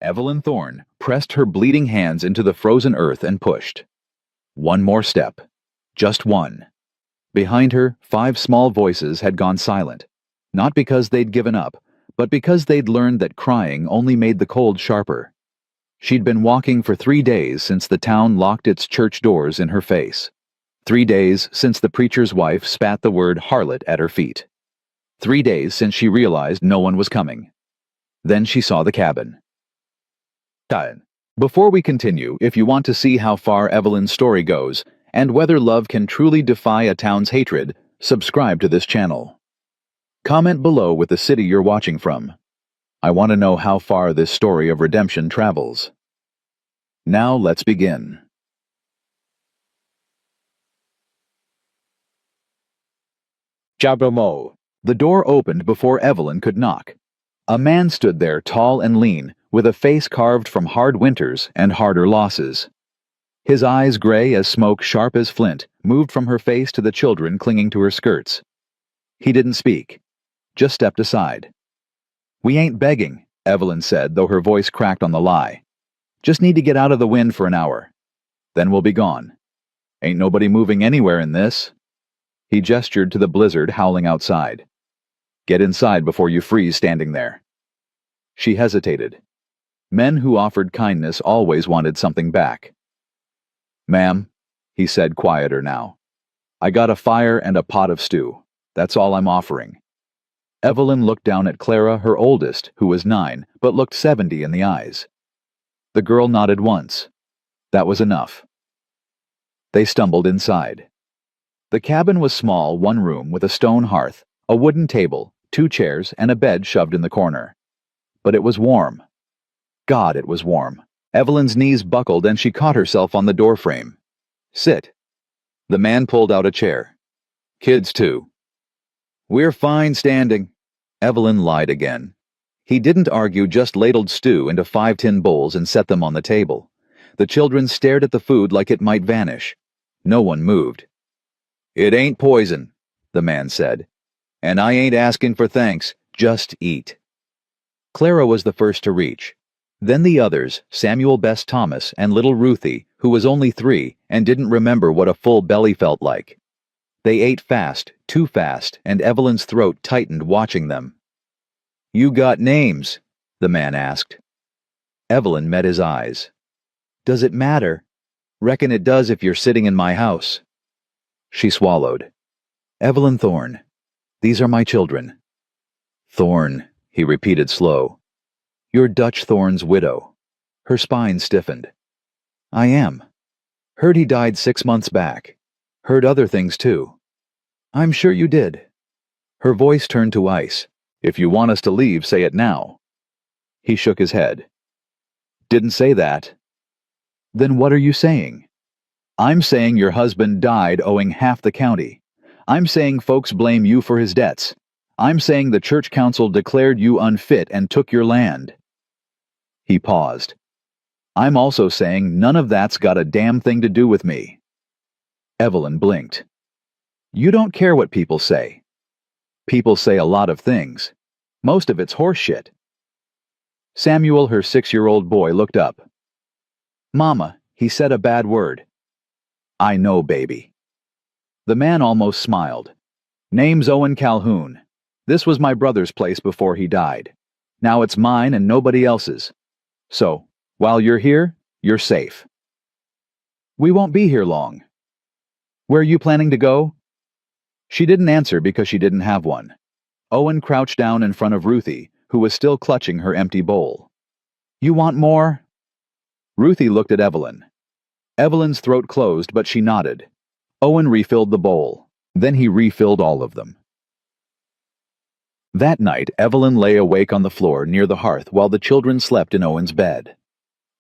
Evelyn Thorne pressed her bleeding hands into the frozen earth and pushed. One more step. Just one. Behind her, 5 small voices had gone silent, not because they'd given up, but because they'd learned that crying only made the cold sharper. She'd been walking for 3 days since the town locked its church doors in her face. 3 days since the preacher's wife spat the word harlot at her feet. 3 days since she realized no one was coming. Then she saw the cabin. Before we continue, if you want to see how far Evelyn's story goes, and whether love can truly defy a town's hatred, subscribe to this channel. Comment below with the city you're watching from. I want to know how far this story of redemption travels. Now let's begin. Chabramo. The door opened before Evelyn could knock. A man stood there, tall and lean, with a face carved from hard winters and harder losses. His eyes, gray as smoke, sharp as flint, moved from her face to the children clinging to her skirts. He didn't speak, just stepped aside. "We ain't begging," Evelyn said, though her voice cracked on the lie. "Just need to get out of the wind for an hour. Then we'll be gone. Ain't nobody moving anywhere in this." He gestured to the blizzard howling outside. "Get inside before you freeze standing there." She hesitated. Men who offered kindness always wanted something back. "Ma'am," he said, quieter now, "I got a fire and a pot of stew. That's all I'm offering." Evelyn looked down at Clara, her oldest, who was 9, but looked 70 in the eyes. The girl nodded once. That was enough. They stumbled inside. The cabin was small, 1 room with a stone hearth, a wooden table, 2 chairs, and a bed shoved in the corner. But it was warm. God, it was warm. Evelyn's knees buckled and she caught herself on the doorframe. "Sit." The man pulled out a chair. "Kids too." "We're fine standing." Evelyn lied again. He didn't argue, just ladled stew into 5 tin bowls and set them on the table. The children stared at the food like it might vanish. No one moved. "It ain't poison," the man said. "And I ain't asking for thanks, just eat." Clara was the first to reach. Then the others, Samuel Best Thomas and little Ruthie, who was only 3 and didn't remember what a full belly felt like. They ate fast, too fast, and Evelyn's throat tightened watching them. "You got names?" the man asked. Evelyn met his eyes. "Does it matter?" "Reckon it does if you're sitting in my house." She swallowed. "Evelyn Thorne. These are my children." "Thorne," he repeated slow. "You're Dutch Thorne's widow." Her spine stiffened. "I am. Heard he died 6 months back. Heard other things too." "I'm sure you did." Her voice turned to ice. "If you want us to leave, say it now." He shook his head. "Didn't say that." "Then what are you saying?" "I'm saying your husband died owing half the county. I'm saying folks blame you for his debts. I'm saying the church council declared you unfit and took your land." He paused. "I'm also saying none of that's got a damn thing to do with me." Evelyn blinked. "You don't care what people say." "People say a lot of things. Most of it's horse shit." Samuel, her 6-year-old boy, looked up. "Mama, he said a bad word." "I know, baby." The man almost smiled. "Name's Owen Calhoun. This was my brother's place before he died. Now it's mine and nobody else's. So, while you're here, you're safe." "We won't be here long." "Where are you planning to go?" She didn't answer because she didn't have one. Owen crouched down in front of Ruthie, who was still clutching her empty bowl. "You want more?" Ruthie looked at Evelyn. Evelyn's throat closed, but she nodded. Owen refilled the bowl. Then he refilled all of them. That night, Evelyn lay awake on the floor near the hearth while the children slept in Owen's bed.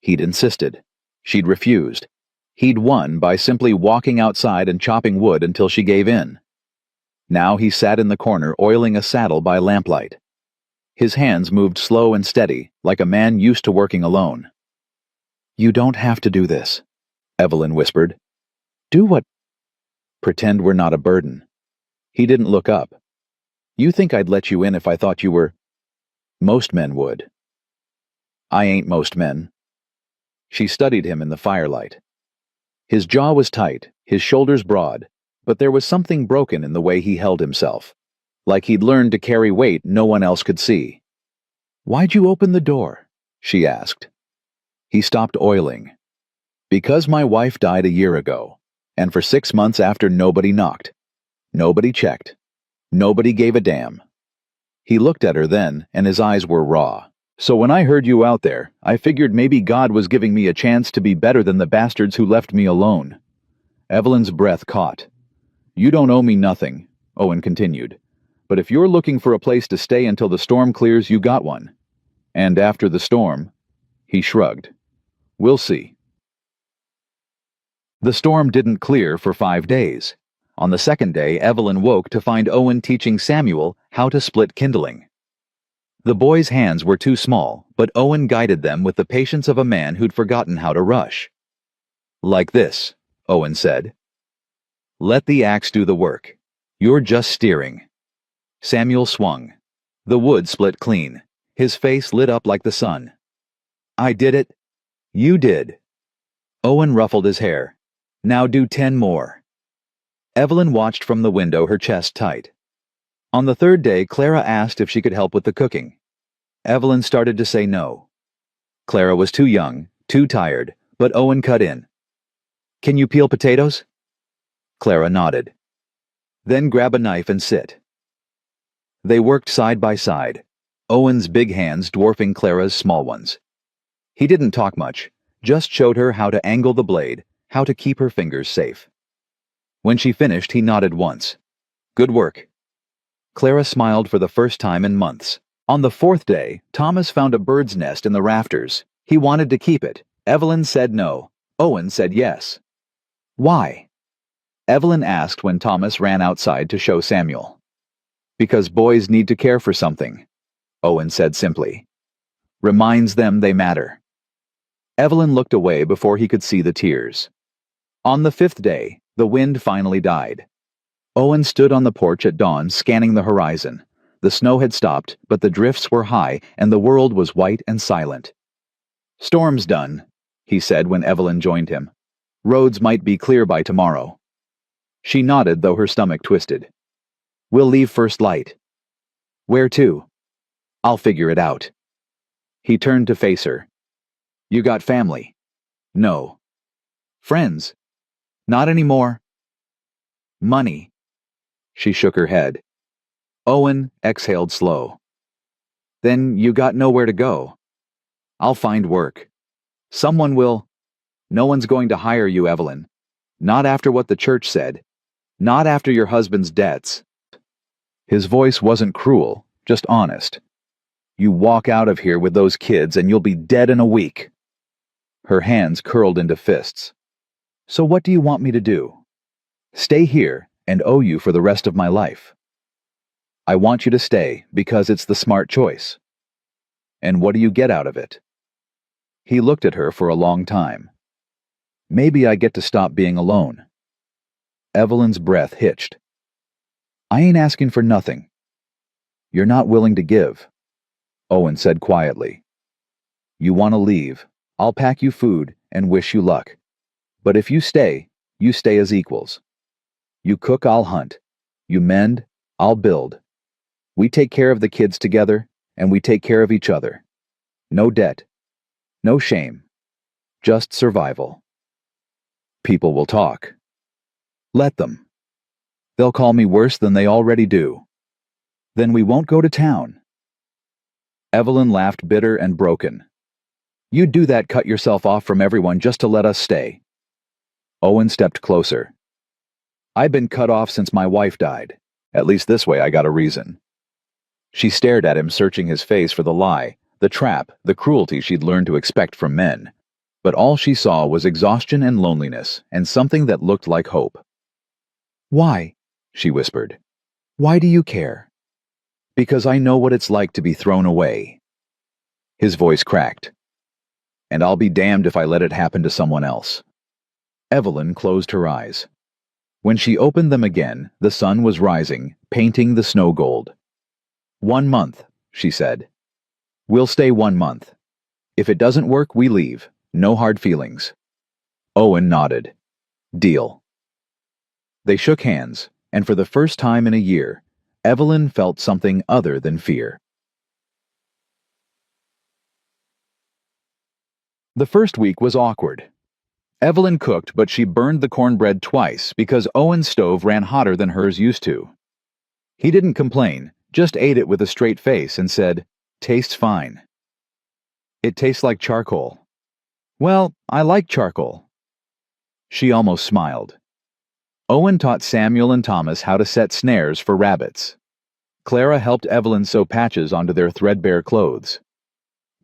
He'd insisted. She'd refused. He'd won by simply walking outside and chopping wood until she gave in. Now he sat in the corner oiling a saddle by lamplight. His hands moved slow and steady, like a man used to working alone. "You don't have to do this," Evelyn whispered. "Do what?" "Pretend we're not a burden." He didn't look up. "You think I'd let you in if I thought you were—" "Most men would." I ain't most men. She studied him in the firelight. His jaw was tight, his shoulders broad, but there was something broken in the way he held himself, like he'd learned to carry weight no one else could see. "Why'd you open the door?" she asked. He stopped oiling. "Because my wife died a year ago, and for 6 months after nobody knocked. Nobody checked. Nobody gave a damn." He looked at her then, and his eyes were raw. "So when I heard you out there, I figured maybe God was giving me a chance to be better than the bastards who left me alone." Evelyn's breath caught. "You don't owe me nothing," Owen continued. "But if you're looking for a place to stay until the storm clears, you got one. And after the storm," he shrugged, "we'll see." The storm didn't clear for 5 days. On the second day, Evelyn woke to find Owen teaching Samuel how to split kindling. The boy's hands were too small, but Owen guided them with the patience of a man who'd forgotten how to rush. "Like this," Owen said. "Let the axe do the work. You're just steering." Samuel swung. The wood split clean. His face lit up like the sun. "I did it." "You did." Owen ruffled his hair. "Now do 10 more. Evelyn watched from the window, her chest tight. On the third day, Clara asked if she could help with the cooking. Evelyn started to say no. Clara was too young, too tired, but Owen cut in. "Can you peel potatoes?" Clara nodded. "Then grab a knife and sit." They worked side by side, Owen's big hands dwarfing Clara's small ones. He didn't talk much, just showed her how to angle the blade, how to keep her fingers safe. When she finished, he nodded once. "Good work." Clara smiled for the first time in months. On the fourth day, Thomas found a bird's nest in the rafters. He wanted to keep it. Evelyn said no. Owen said yes. "Why?" Evelyn asked when Thomas ran outside to show Samuel. "Because boys need to care for something," Owen said simply. "Reminds them they matter." Evelyn looked away before he could see the tears. On the 5th day, the wind finally died. Owen stood on the porch at dawn, scanning the horizon. The snow had stopped, but the drifts were high, and the world was white and silent. "Storm's done," he said when Evelyn joined him. "Roads might be clear by tomorrow." She nodded, though her stomach twisted. "We'll leave first light." "Where to?" "I'll figure it out." He turned to face her. "You got family?" "No." "Friends?" "Not anymore." "Money?" She shook her head. Owen exhaled slow. "Then you got nowhere to go." "I'll find work. Someone will." "No one's going to hire you, Evelyn. Not after what the church said. Not after your husband's debts." His voice wasn't cruel, just honest. "You walk out of here with those kids and you'll be dead in a week." Her hands curled into fists. "So what do you want me to do? Stay here and owe you for the rest of my life?" "I want you to stay because it's the smart choice." "And what do you get out of it?" He looked at her for a long time. "Maybe I get to stop being alone." Evelyn's breath hitched. "I ain't asking for nothing." "You're not willing to give," Owen said quietly. "You want to leave. I'll pack you food and wish you luck. But if you stay as equals. You cook, I'll hunt. You mend, I'll build. We take care of the kids together, and we take care of each other. No debt. No shame. Just survival. People will talk. Let them. They'll call me worse than they already do. Then we won't go to town." Evelyn laughed, bitter and broken. "You'd do that, cut yourself off from everyone just to let us stay." Owen stepped closer. "I've been cut off since my wife died. At least this way I got a reason." She stared at him, searching his face for the lie, the trap, the cruelty she'd learned to expect from men. But all she saw was exhaustion and loneliness, and something that looked like hope. "Why?" she whispered. "Why do you care?" "Because I know what it's like to be thrown away." His voice cracked. "And I'll be damned if I let it happen to someone else." Evelyn closed her eyes. When she opened them again, the sun was rising, painting the snow gold. "1 month," she said. "We'll stay 1 month. If it doesn't work, we leave. No hard feelings. Owen nodded. Deal. They shook hands, and for the first time in a year, Evelyn felt something other than fear. The first week was awkward. Evelyn cooked, but she burned the cornbread twice because Owen's stove ran hotter than hers used to. He didn't complain, just ate it with a straight face and said, "Tastes fine." "It tastes like charcoal." "Well, I like charcoal." She almost smiled. Owen taught Samuel and Thomas how to set snares for rabbits. Clara helped Evelyn sew patches onto their threadbare clothes.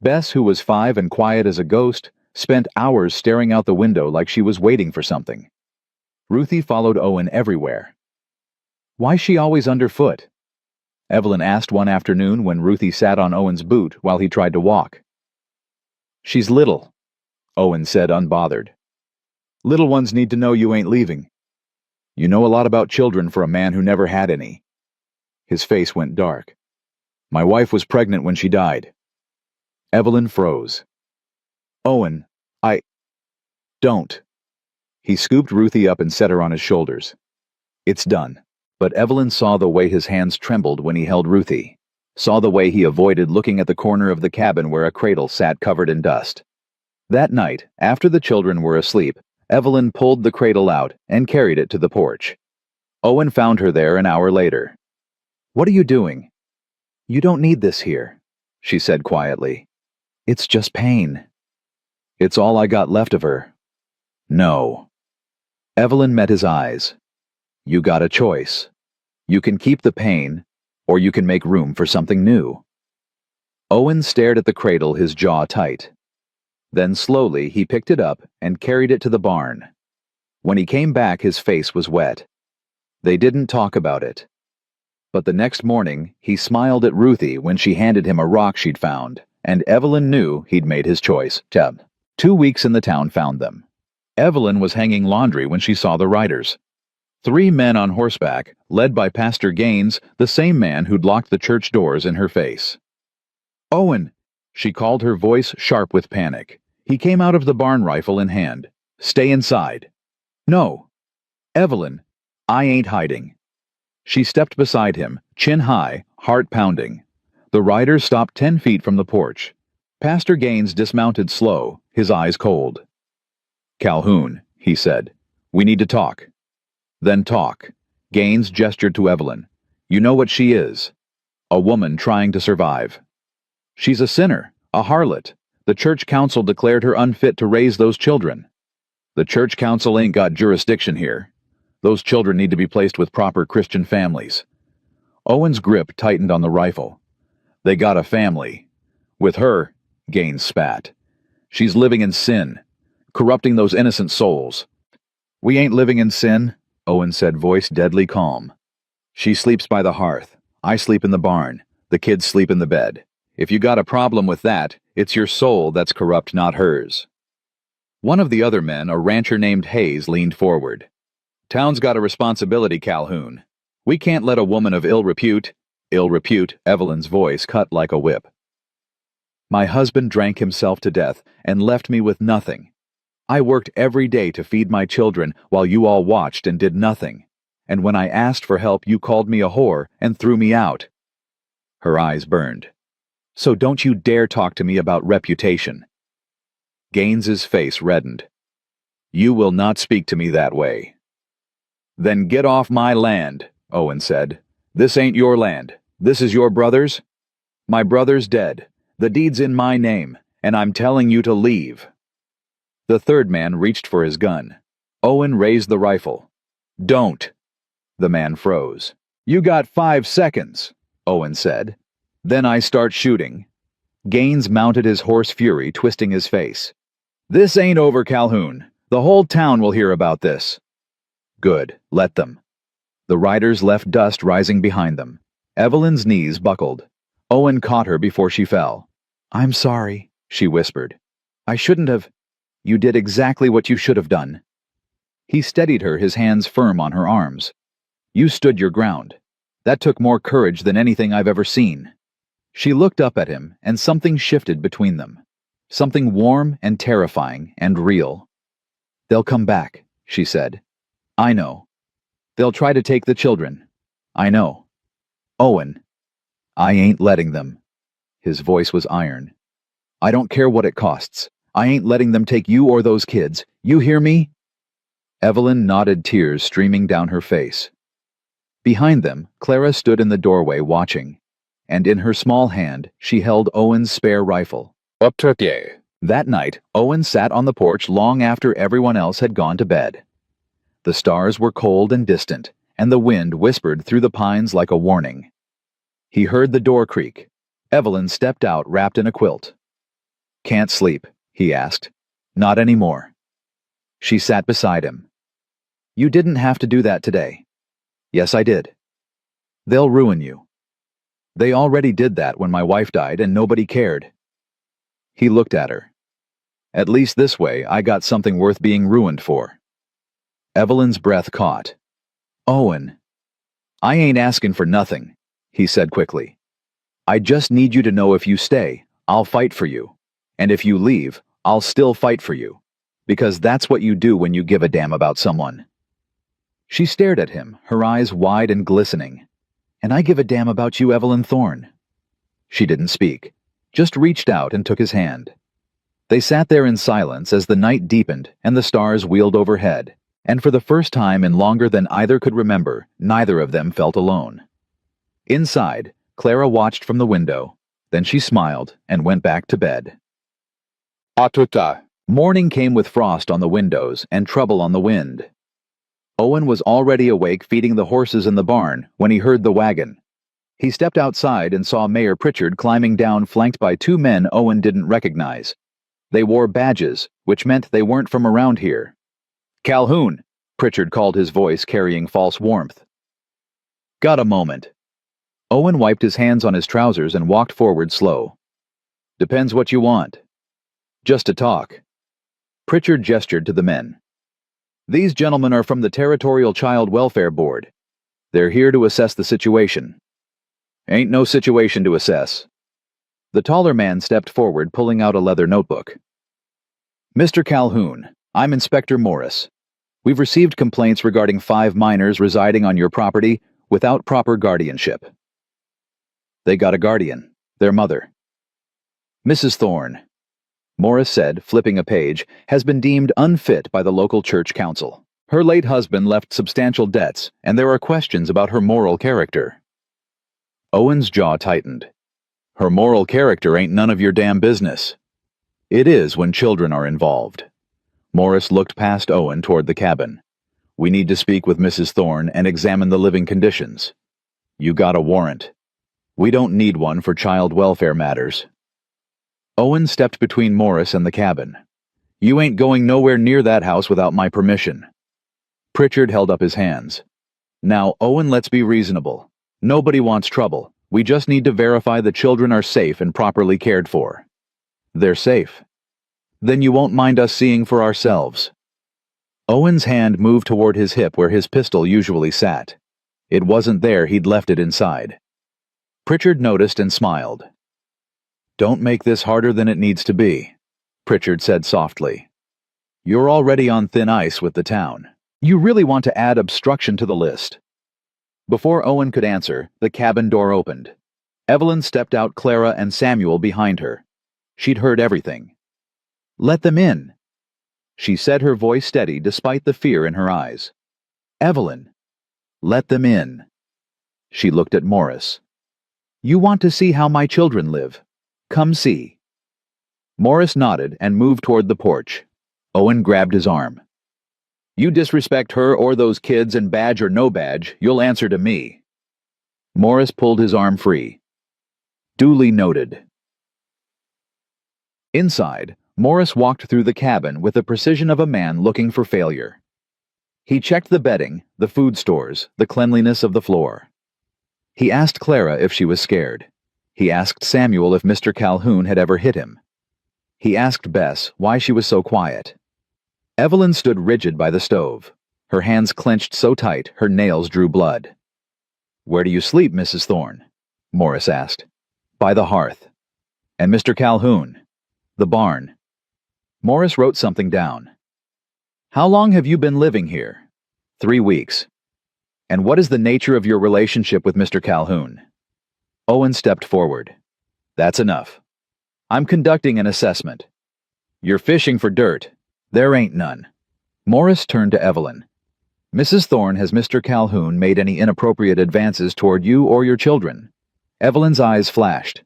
Bess, who was 5 and quiet as a ghost, spent hours staring out the window like she was waiting for something. Ruthie followed Owen everywhere. "Why's she always underfoot?" Evelyn asked one afternoon when Ruthie sat on Owen's boot while he tried to walk. "She's little," Owen said, unbothered. "Little ones need to know you ain't leaving. You know a lot about children for a man who never had any." His face went dark. "My wife was pregnant when she died." Evelyn froze. "Owen, don't." He scooped Ruthie up and set her on his shoulders. "It's done." But Evelyn saw the way his hands trembled when he held Ruthie, saw the way he avoided looking at the corner of the cabin where a cradle sat covered in dust. That night, after the children were asleep, Evelyn pulled the cradle out and carried it to the porch. Owen found her there an hour later. "What are you doing?" "You don't need this here," she said quietly. "It's just pain." "It's all I got left of her." "No." Evelyn met his eyes. "You got a choice. You can keep the pain, or you can make room for something new." Owen stared at the cradle, his jaw tight. Then slowly he picked it up and carried it to the barn. When he came back, his face was wet. They didn't talk about it. But the next morning, he smiled at Ruthie when she handed him a rock she'd found, and Evelyn knew he'd made his choice. 2 weeks in the town found them. Evelyn was hanging laundry when she saw the riders. 3 men on horseback, led by Pastor Gaines, the same man who'd locked the church doors in her face. "Owen!" She called, her voice sharp with panic. He came out of the barn, rifle in hand. "Stay inside." "No." "Evelyn, I ain't hiding." She stepped beside him, chin high, heart pounding. The riders stopped 10 feet from the porch. Pastor Gaines dismounted slow, his eyes cold. "Calhoun," he said, "we need to talk." "Then talk." Gaines gestured to Evelyn. "You know what she is. A woman trying to survive. She's a sinner, a harlot. The church council declared her unfit to raise those children. The church council ain't got jurisdiction here. Those children need to be placed with proper Christian families." Owen's grip tightened on the rifle. "They got a family. With her," Gaines spat. "She's living in sin, corrupting those innocent souls." "We ain't living in sin," Owen said, voice deadly calm. "She sleeps by the hearth. I sleep in the barn. The kids sleep in the bed. If you got a problem with that, it's your soul that's corrupt, not hers." One of the other men, a rancher named Hayes, leaned forward. "Town's got a responsibility, Calhoun. We can't let a woman of ill repute," Evelyn's voice cut like a whip. "My husband drank himself to death and left me with nothing. I worked every day to feed my children while you all watched and did nothing. And when I asked for help, you called me a whore and threw me out." Her eyes burned. "So don't you dare talk to me about reputation." Gaines's face reddened. "You will not speak to me that way." "Then get off my land," Owen said. "This ain't your land. This is your brother's. My brother's dead. The deed's in my name, and I'm telling you to leave." The third man reached for his gun. Owen raised the rifle. "Don't." The man froze. "You got 5 seconds," Owen said. "Then I start shooting." Gaines mounted his horse, fury twisting his face. "This ain't over, Calhoun. The whole town will hear about this." "Good, let them." The riders left, dust rising behind them. Evelyn's knees buckled. Owen caught her before she fell. "I'm sorry," she whispered. "I shouldn't have." "You did exactly what you should have done." He steadied her, his hands firm on her arms. "You stood your ground. That took more courage than anything I've ever seen." She looked up at him, and something shifted between them. something warm and terrifying and real. "They'll come back," she said. "I know. They'll try to take the children. I know. Owen, I ain't letting them." His voice was iron. "I don't care what it costs. I ain't letting them take you or those kids. You hear me?" Evelyn nodded, tears streaming down her face. Behind them, Clara stood in the doorway watching, and in her small hand she held Owen's spare rifle. That night, Owen sat on the porch long after everyone else had gone to bed. The stars were cold and distant, and the wind whispered through the pines like a warning. He heard the door creak. Evelyn stepped out wrapped in a quilt. "Can't sleep?" he asked. "Not anymore." She sat beside him. "You didn't have to do that today." "Yes, I did." "They'll ruin you." "They already did that when my wife died and nobody cared." He looked at her. "At least this way I got something worth being ruined for." Evelyn's breath caught. "Owen." "I ain't asking for nothing," he said quickly. "I just need you to know if you stay, I'll fight for you. And if you leave, I'll still fight for you. Because that's what you do when you give a damn about someone." She stared at him, her eyes wide and glistening. "And I give a damn about you, Evelyn Thorne." She didn't speak, just reached out and took his hand. They sat there in silence as the night deepened and the stars wheeled overhead, and for the first time in longer than either could remember, neither of them felt alone. Inside, Clara watched from the window, then she smiled and went back to bed. Morning came with frost on the windows and trouble on the wind. Owen was already awake feeding the horses in the barn when he heard the wagon. He stepped outside and saw Mayor Pritchard climbing down flanked by two men Owen didn't recognize. They wore badges, which meant they weren't from around here. "Calhoun," Pritchard called, his voice carrying false warmth. "Got a moment?" Owen wiped his hands on his trousers and walked forward slow. "Depends what you want." "Just to talk." Pritchard gestured to the men. "These gentlemen are from the Territorial Child Welfare Board. They're here to assess the situation." "Ain't no situation to assess." The taller man stepped forward, pulling out a leather notebook. "Mr. Calhoun, I'm Inspector Morris. We've received complaints regarding 5 minors residing on your property without proper guardianship." "They got a guardian, their mother." "Mrs. Thorne," Morris said, flipping a page, "has been deemed unfit by the local church council. Her late husband left substantial debts, and there are questions about her moral character." Owen's jaw tightened. "Her moral character ain't none of your damn business." "It is when children are involved." Morris looked past Owen toward the cabin. "We need to speak with Mrs. Thorne and examine the living conditions. You got a warrant. We don't need one for child welfare matters." Owen stepped between Morris and the cabin. "You ain't going nowhere near that house without my permission." Pritchard held up his hands. "Now, Owen, let's be reasonable. Nobody wants trouble. We just need to verify the children are safe and properly cared for." "They're safe." "Then you won't mind us seeing for ourselves." Owen's hand moved toward his hip where his pistol usually sat. It wasn't there, he'd left it inside. Pritchard noticed and smiled. "Don't make this harder than it needs to be," Pritchard said softly. "You're already on thin ice with the town. You really want to add obstruction to the list." Before Owen could answer, the cabin door opened. Evelyn stepped out, Clara and Samuel behind her. She'd heard everything. "Let them in," she said, her voice steady despite the fear in her eyes. "Evelyn, let them in." She looked at Morris. "You want to see how my children live? Come see." Morris nodded and moved toward the porch. Owen grabbed his arm. "You disrespect her or those kids, and badge or no badge, you'll answer to me." Morris pulled his arm free. "Duly noted." Inside, Morris walked through the cabin with the precision of a man looking for failure. He checked the bedding, the food stores, the cleanliness of the floor. He asked Clara if she was scared. He asked Samuel if Mr. Calhoun had ever hit him. He asked Bess why she was so quiet. Evelyn stood rigid by the stove, her hands clenched so tight her nails drew blood. "Where do you sleep, Mrs. Thorne?" Morris asked. "By the hearth." "And Mr. Calhoun?" The barn. Morris wrote something down. How long have you been living here? 3 weeks. And what is the nature of your relationship with Mr. Calhoun? Owen stepped forward. That's enough. I'm conducting an assessment. You're fishing for dirt. There ain't none. Morris turned to Evelyn. Mrs. Thorne, has Mr. Calhoun made any inappropriate advances toward you or your children? Evelyn's eyes flashed.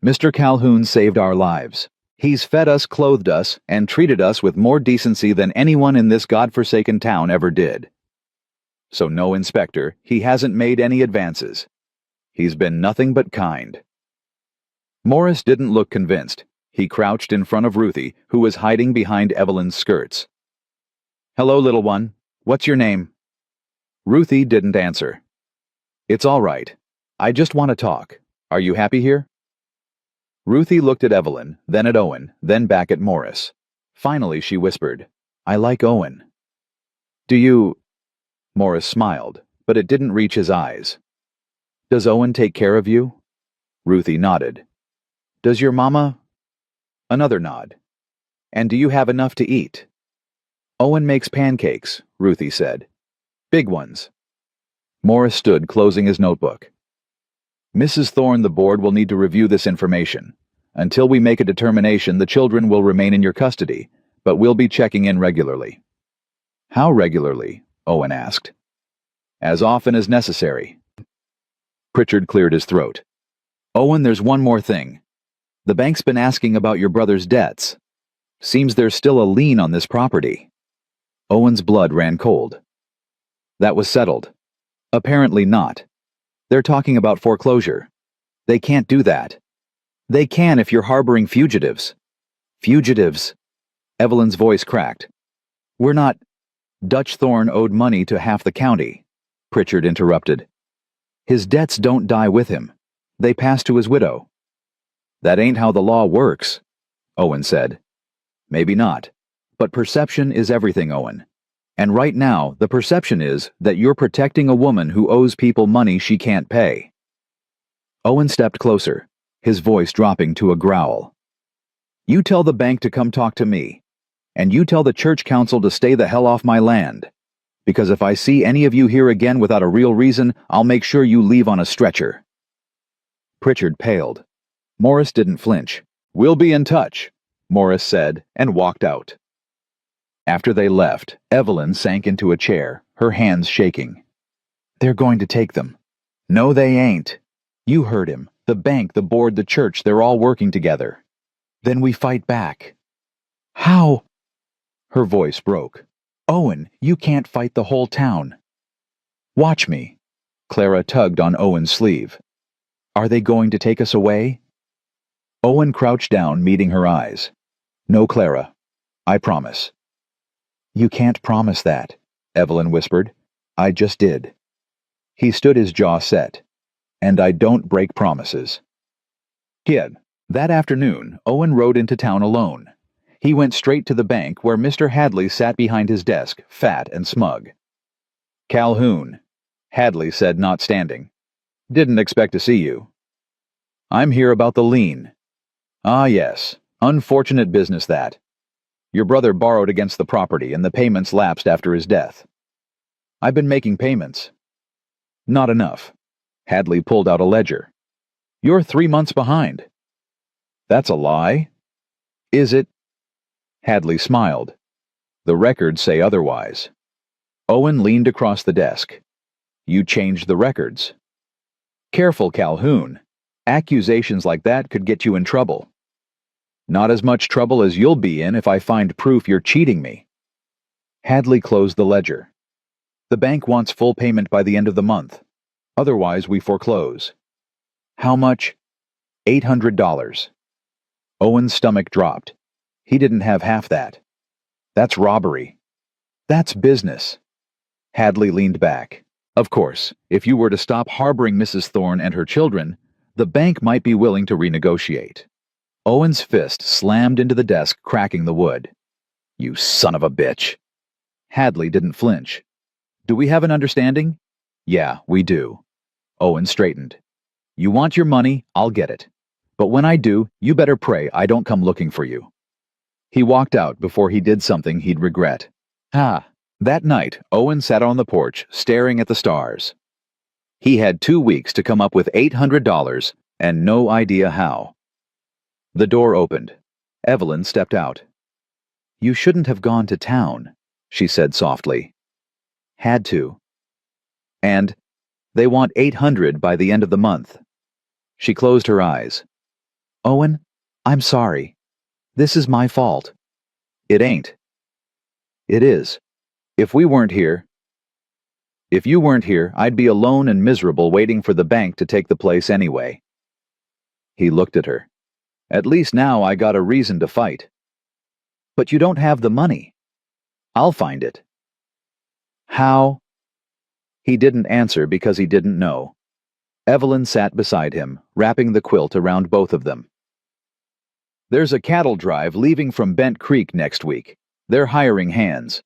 Mr. Calhoun saved our lives. He's fed us, clothed us, and treated us with more decency than anyone in this godforsaken town ever did. So no, Inspector, he hasn't made any advances. He's been nothing but kind. Morris didn't look convinced. He crouched in front of Ruthie, who was hiding behind Evelyn's skirts. Hello, little one. What's your name? Ruthie didn't answer. It's all right. I just want to talk. Are you happy here? Ruthie looked at Evelyn, then at Owen, then back at Morris. Finally, she whispered, I like Owen. Do you? Morris smiled, but it didn't reach his eyes. Does Owen take care of you? Ruthie nodded. Does your mama? Another nod. And do you have enough to eat? Owen makes pancakes, Ruthie said. Big ones. Morris stood, closing his notebook. Mrs. Thorne, the board will need to review this information. Until we make a determination, the children will remain in your custody, but we'll be checking in regularly. How regularly? Owen asked. As often as necessary. Pritchard cleared his throat. Owen, there's one more thing. The bank's been asking about your brother's debts. Seems there's still a lien on this property. Owen's blood ran cold. That was settled. Apparently not. They're talking about foreclosure. They can't do that. They can if you're harboring fugitives. Fugitives? Evelyn's voice cracked. We're not... Dutch Thorne owed money to half the county, Pritchard interrupted. His debts don't die with him. They pass to his widow. That ain't how the law works, Owen said. Maybe not. But perception is everything, Owen. And right now, the perception is that you're protecting a woman who owes people money she can't pay. Owen stepped closer, his voice dropping to a growl. You tell the bank to come talk to me. And you tell the church council to stay the hell off my land. Because if I see any of you here again without a real reason, I'll make sure you leave on a stretcher. Pritchard paled. Morris didn't flinch. We'll be in touch, Morris said, and walked out. After they left, Evelyn sank into a chair, her hands shaking. They're going to take them. No, they ain't. You heard him. The bank, the board, the church, they're all working together. Then we fight back. How? Her voice broke. Owen, you can't fight the whole town. Watch me. Clara tugged on Owen's sleeve. Are they going to take us away? Owen crouched down, meeting her eyes. No, Clara. I promise. You can't promise that, Evelyn whispered. I just did. He stood, his jaw set. And I don't break promises. Kid, that afternoon, Owen rode into town alone. He went straight to the bank where Mr. Hadley sat behind his desk, fat and smug. Calhoun, Hadley said, not standing. Didn't expect to see you. I'm here about the lien. Ah, yes. Unfortunate business, that. Your brother borrowed against the property, and the payments lapsed after his death. I've been making payments. Not enough. Hadley pulled out a ledger. You're 3 months behind. That's a lie. Is it? Hadley smiled. The records say otherwise. Owen leaned across the desk. You changed the records. Careful, Calhoun. Accusations like that could get you in trouble. Not as much trouble as you'll be in if I find proof you're cheating me. Hadley closed the ledger. The bank wants full payment by the end of the month. Otherwise, we foreclose. How much? $800. Owen's stomach dropped. He didn't have half that. That's robbery. That's business. Hadley leaned back. Of course, if you were to stop harboring Mrs. Thorne and her children, the bank might be willing to renegotiate. Owen's fist slammed into the desk, cracking the wood. You son of a bitch. Hadley didn't flinch. Do we have an understanding? Yeah, we do. Owen straightened. You want your money, I'll get it. But when I do, you better pray I don't come looking for you." He walked out before he did something he'd regret. That night, Owen sat on the porch, staring at the stars. He had 2 weeks to come up with $800, and no idea how. The door opened. Evelyn stepped out. "You shouldn't have gone to town," she said softly. "Had to. And they want 800 by the end of the month." She closed her eyes. "Owen, I'm sorry. This is my fault." "It ain't." "It is. If we weren't here, If you weren't here, I'd be alone and miserable waiting for the bank to take the place anyway." He looked at her. "At least now I got a reason to fight." "But you don't have the money." "I'll find it." "How?" He didn't answer because he didn't know. Evelyn sat beside him, wrapping the quilt around both of them. "There's a cattle drive leaving from Bent Creek next week. They're hiring hands."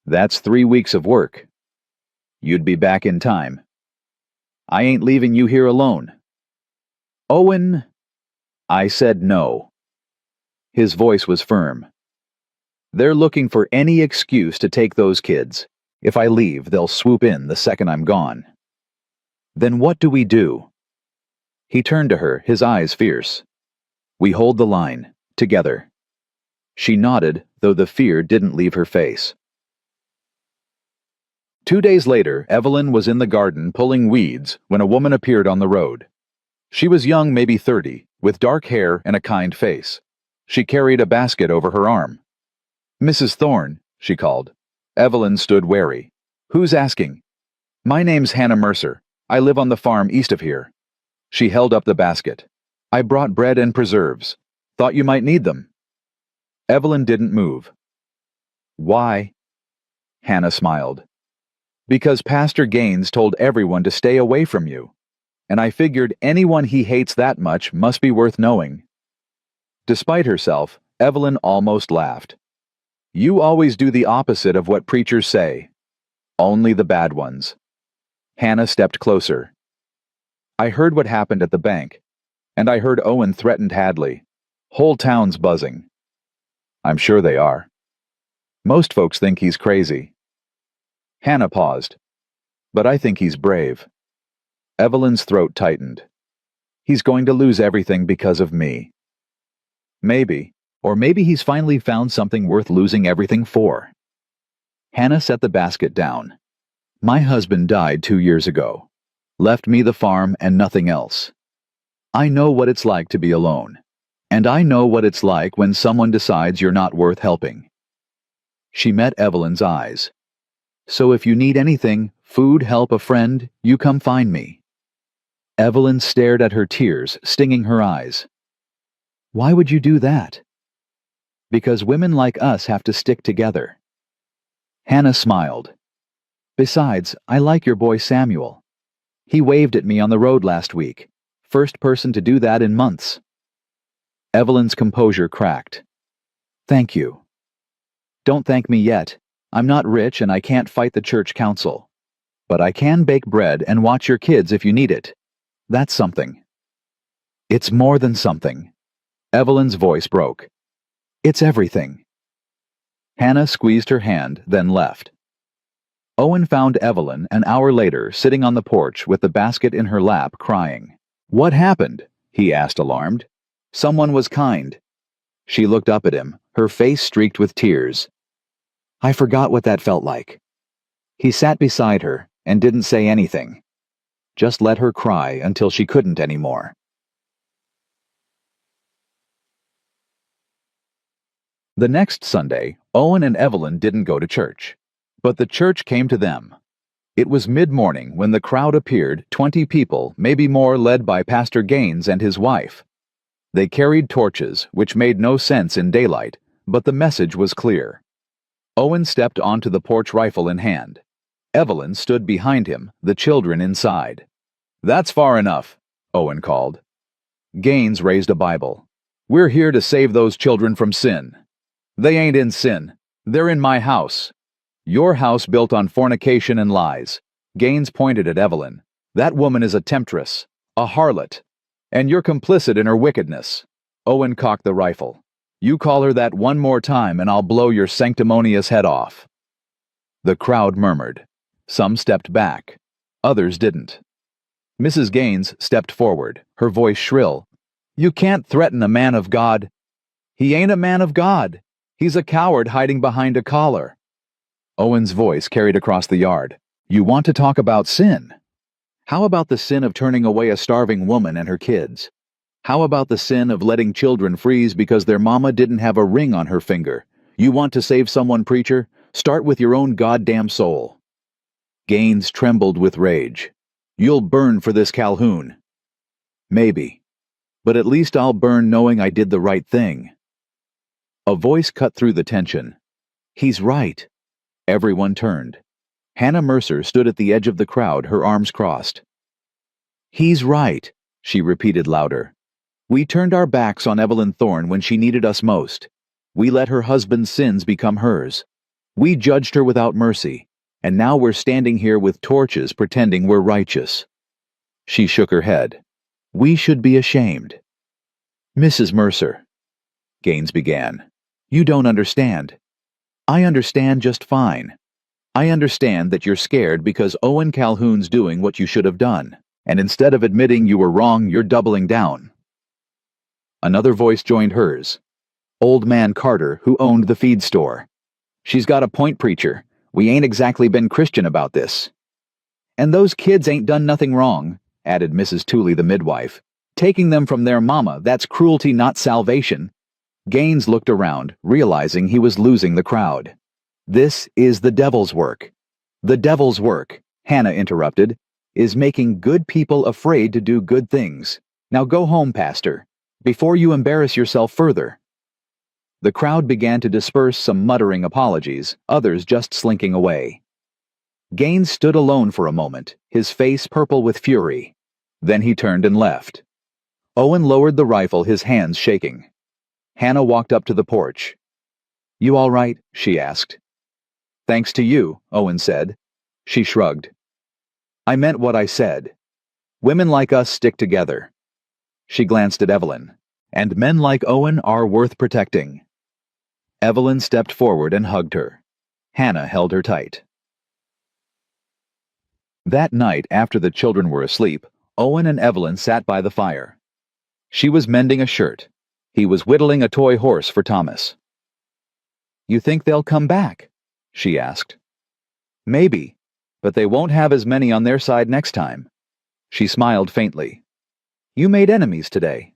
"That's 3 weeks of work." "You'd be back in time." "I ain't leaving you here alone." "Owen." "I said no." His voice was firm. "They're looking for any excuse to take those kids. If I leave, they'll swoop in the second I'm gone." "Then what do we do?" He turned to her, his eyes fierce. "We hold the line, together." She nodded, though the fear didn't leave her face. 2 days later, Evelyn was in the garden pulling weeds when a woman appeared on the road. She was young, maybe 30, with dark hair and a kind face. She carried a basket over her arm. "Mrs. Thorne," she called. Evelyn stood wary. "Who's asking?" "My name's Hannah Mercer. I live on the farm east of here." She held up the basket. "I brought bread and preserves. Thought you might need them." Evelyn didn't move. "Why?" Hannah smiled. "Because Pastor Gaines told everyone to stay away from you. And I figured anyone he hates that much must be worth knowing." Despite herself, Evelyn almost laughed. "You always do the opposite of what preachers say. Only the bad ones." Hannah stepped closer. "I heard what happened at the bank. And I heard Owen threatened Hadley. Whole town's buzzing." "I'm sure they are. Most folks think he's crazy." Hannah paused. "But I think he's brave." Evelyn's throat tightened. "He's going to lose everything because of me." "Maybe. Or maybe he's finally found something worth losing everything for." Hannah set the basket down. "My husband died 2 years ago. Left me the farm and nothing else. I know what it's like to be alone. And I know what it's like when someone decides you're not worth helping." She met Evelyn's eyes. "So if you need anything, food, help, a friend, you come find me." Evelyn stared at her tears, stinging her eyes. "Why would you do that?" "Because women like us have to stick together." Hannah smiled. "Besides, I like your boy Samuel. He waved at me on the road last week. First person to do that in months." Evelyn's composure cracked. "Thank you." "Don't thank me yet. I'm not rich and I can't fight the church council. But I can bake bread and watch your kids if you need it. That's something." "It's more than something." Evelyn's voice broke. "It's everything." Hannah squeezed her hand, then left. Owen found Evelyn an hour later sitting on the porch with the basket in her lap, crying. "What happened?" he asked, alarmed. "Someone was kind." She looked up at him, her face streaked with tears. "I forgot what that felt like." He sat beside her and didn't say anything. Just let her cry until she couldn't anymore. The next Sunday, Owen and Evelyn didn't go to church. But the church came to them. It was mid-morning when the crowd appeared, 20 people, maybe more, led by Pastor Gaines and his wife. They carried torches, which made no sense in daylight, but the message was clear. Owen stepped onto the porch, rifle in hand. Evelyn stood behind him, the children inside. "That's far enough," Owen called. Gaines raised a Bible. "We're here to save those children from sin." "They ain't in sin. They're in my house." "Your house built on fornication and lies." Gaines pointed at Evelyn. "That woman is a temptress, a harlot." And you're complicit in her wickedness. Owen cocked the rifle. You call her that one more time and I'll blow your sanctimonious head off. The crowd murmured. Some stepped back. Others didn't. Mrs. Gaines stepped forward, her voice shrill. You can't threaten a man of God. He ain't a man of God. He's a coward hiding behind a collar. Owen's voice carried across the yard. You want to talk about sin? How about the sin of turning away a starving woman and her kids? How about the sin of letting children freeze because their mama didn't have a ring on her finger? You want to save someone, preacher? Start with your own goddamn soul. Gaines trembled with rage. You'll burn for this, Calhoun. Maybe. But at least I'll burn knowing I did the right thing. A voice cut through the tension. He's right. Everyone turned. Hannah Mercer stood at the edge of the crowd, her arms crossed. He's right, she repeated louder. We turned our backs on Evelyn Thorne when she needed us most. We let her husband's sins become hers. We judged her without mercy, and now we're standing here with torches pretending we're righteous. She shook her head. We should be ashamed. Mrs. Mercer, Gaines began, you don't understand. I understand just fine. I understand that you're scared because Owen Calhoun's doing what you should have done, and instead of admitting you were wrong, you're doubling down. Another voice joined hers. Old Man Carter, who owned the feed store. She's got a point, preacher. We ain't exactly been Christian about this. And those kids ain't done nothing wrong, added Mrs. Tooley the midwife. Taking them from their mama, that's cruelty, not salvation. Gaines looked around, realizing he was losing the crowd. This is the devil's work. The devil's work, Hannah interrupted, is making good people afraid to do good things. Now go home, Pastor, before you embarrass yourself further. The crowd began to disperse, some muttering apologies, others just slinking away. Gaines stood alone for a moment, his face purple with fury. Then he turned and left. Owen lowered the rifle, his hands shaking. Hannah walked up to the porch. You all right? She asked. Thanks to you, Owen said. She shrugged. I meant what I said. Women like us stick together. She glanced at Evelyn. And men like Owen are worth protecting. Evelyn stepped forward and hugged her. Hannah held her tight. That night, after the children were asleep, Owen and Evelyn sat by the fire. She was mending a shirt. He was whittling a toy horse for Thomas. You think they'll come back? She asked. Maybe, but they won't have as many on their side next time. She smiled faintly. You made enemies today.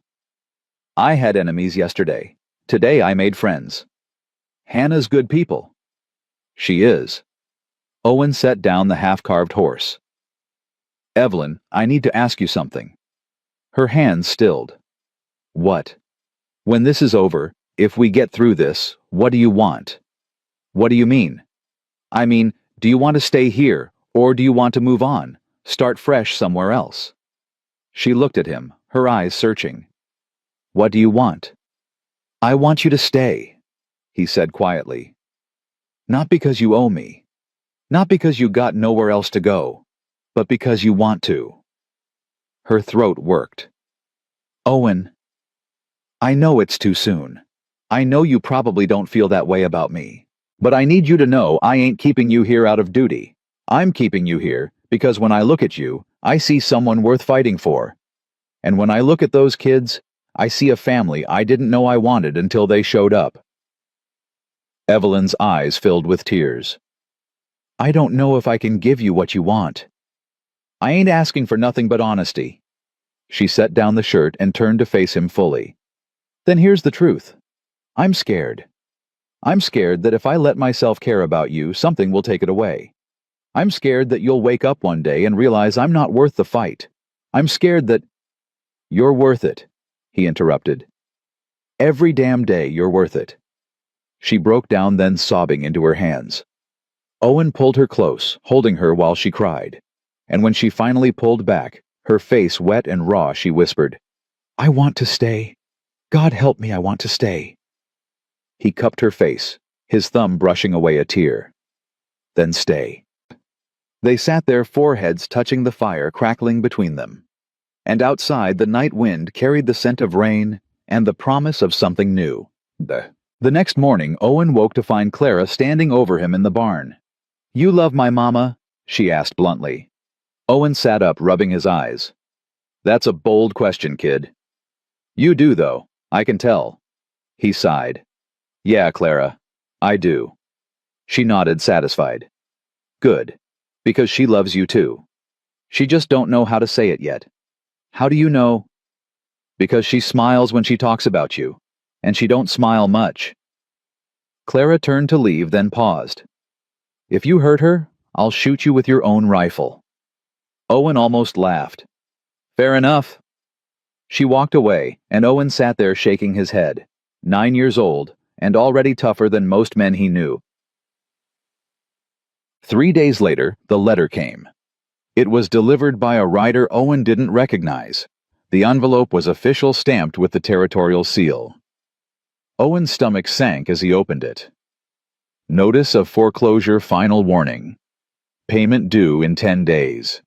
I had enemies yesterday. Today I made friends. Hannah's good people. She is. Owen set down the half-carved horse. Evelyn, I need to ask you something. Her hands stilled. What? When this is over, if we get through this, what do you want? What do you mean? I mean, do you want to stay here, or do you want to move on, start fresh somewhere else? She looked at him, her eyes searching. What do you want? I want you to stay, he said quietly. Not because you owe me. Not because you got nowhere else to go, but because you want to. Her throat worked. Owen, I know it's too soon. I know you probably don't feel that way about me. But I need you to know I ain't keeping you here out of duty. I'm keeping you here because when I look at you, I see someone worth fighting for. And when I look at those kids, I see a family I didn't know I wanted until they showed up. Evelyn's eyes filled with tears. I don't know if I can give you what you want. I ain't asking for nothing but honesty. She set down the shirt and turned to face him fully. Then here's the truth. I'm scared. I'm scared that if I let myself care about you, something will take it away. I'm scared that you'll wake up one day and realize I'm not worth the fight. I'm scared that... You're worth it, he interrupted. Every damn day you're worth it. She broke down, then sobbing into her hands. Owen pulled her close, holding her while she cried. And when she finally pulled back, her face wet and raw, she whispered, I want to stay. God help me, I want to stay. He cupped her face, his thumb brushing away a tear. Then stay. They sat there, foreheads touching the fire crackling between them. and outside the night wind carried the scent of rain and the promise of something new. The next morning, Owen woke to find Clara standing over him in the barn. "You love my mama?" she asked bluntly. Owen sat up, rubbing his eyes. "That's a bold question, kid." "You do, though. I can tell." He sighed. "Yeah, Clara, I do." She nodded, satisfied. "Good. Because she loves you too. She just don't know how to say it yet." "How do you know?" "Because she smiles when she talks about you, and she don't smile much." Clara turned to leave, then paused. "If you hurt her, I'll shoot you with your own rifle." Owen almost laughed. "Fair enough." She walked away, and Owen sat there shaking his head, 9 years old, and already tougher than most men he knew. 3 days later, the letter came. It was delivered by a rider Owen didn't recognize. The envelope was official, stamped with the territorial seal. Owen's stomach sank as he opened it. Notice of foreclosure, final warning. Payment due in 10 days.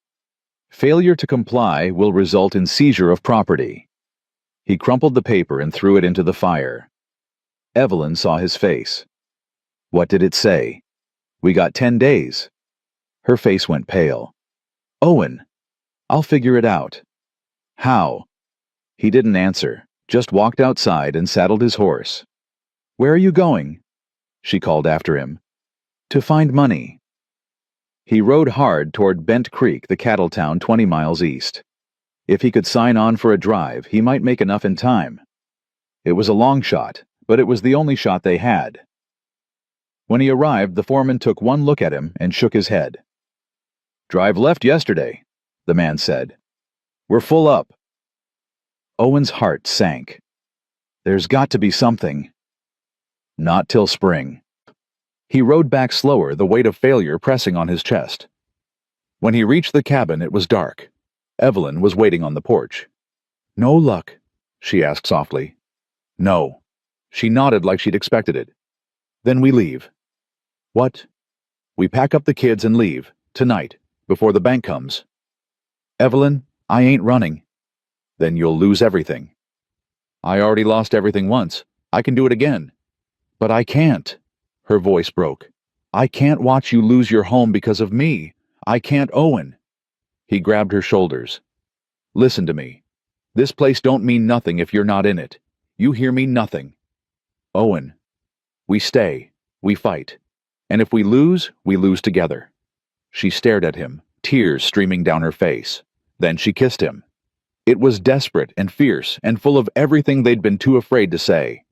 Failure to comply will result in seizure of property. He crumpled the paper and threw it into the fire. Evelyn saw his face. What did it say? "We got 10 days. Her face went pale. "Owen, I'll figure it out." "How?" He didn't answer, just walked outside and saddled his horse. "Where are you going?" she called after him. "To find money." He rode hard toward Bent Creek, the cattle town 20 miles east. If he could sign on for a drive, he might make enough in time. It was a long shot, but it was the only shot they had. When he arrived, the foreman took one look at him and shook his head. "Drive left yesterday," the man said. "We're full up." Owen's heart sank. There's got to be something. Not till spring. He rode back slower, the weight of failure pressing on his chest. When he reached the cabin, it was dark. Evelyn was waiting on the porch. "No luck?" she asked softly. "No." She nodded like she'd expected it. "Then we leave." "What?" "We pack up the kids and leave, tonight, before the bank comes." "Evelyn, I ain't running." "Then you'll lose everything." "I already lost everything once. I can do it again." "But I can't." Her voice broke. "I can't watch you lose your home because of me. I can't, Owen." He grabbed her shoulders. "Listen to me. This place don't mean nothing if you're not in it. You hear me? Nothing. Owen, we stay. We fight. And if we lose together." She stared at him, tears streaming down her face. Then she kissed him. It was desperate and fierce and full of everything they'd been too afraid to say.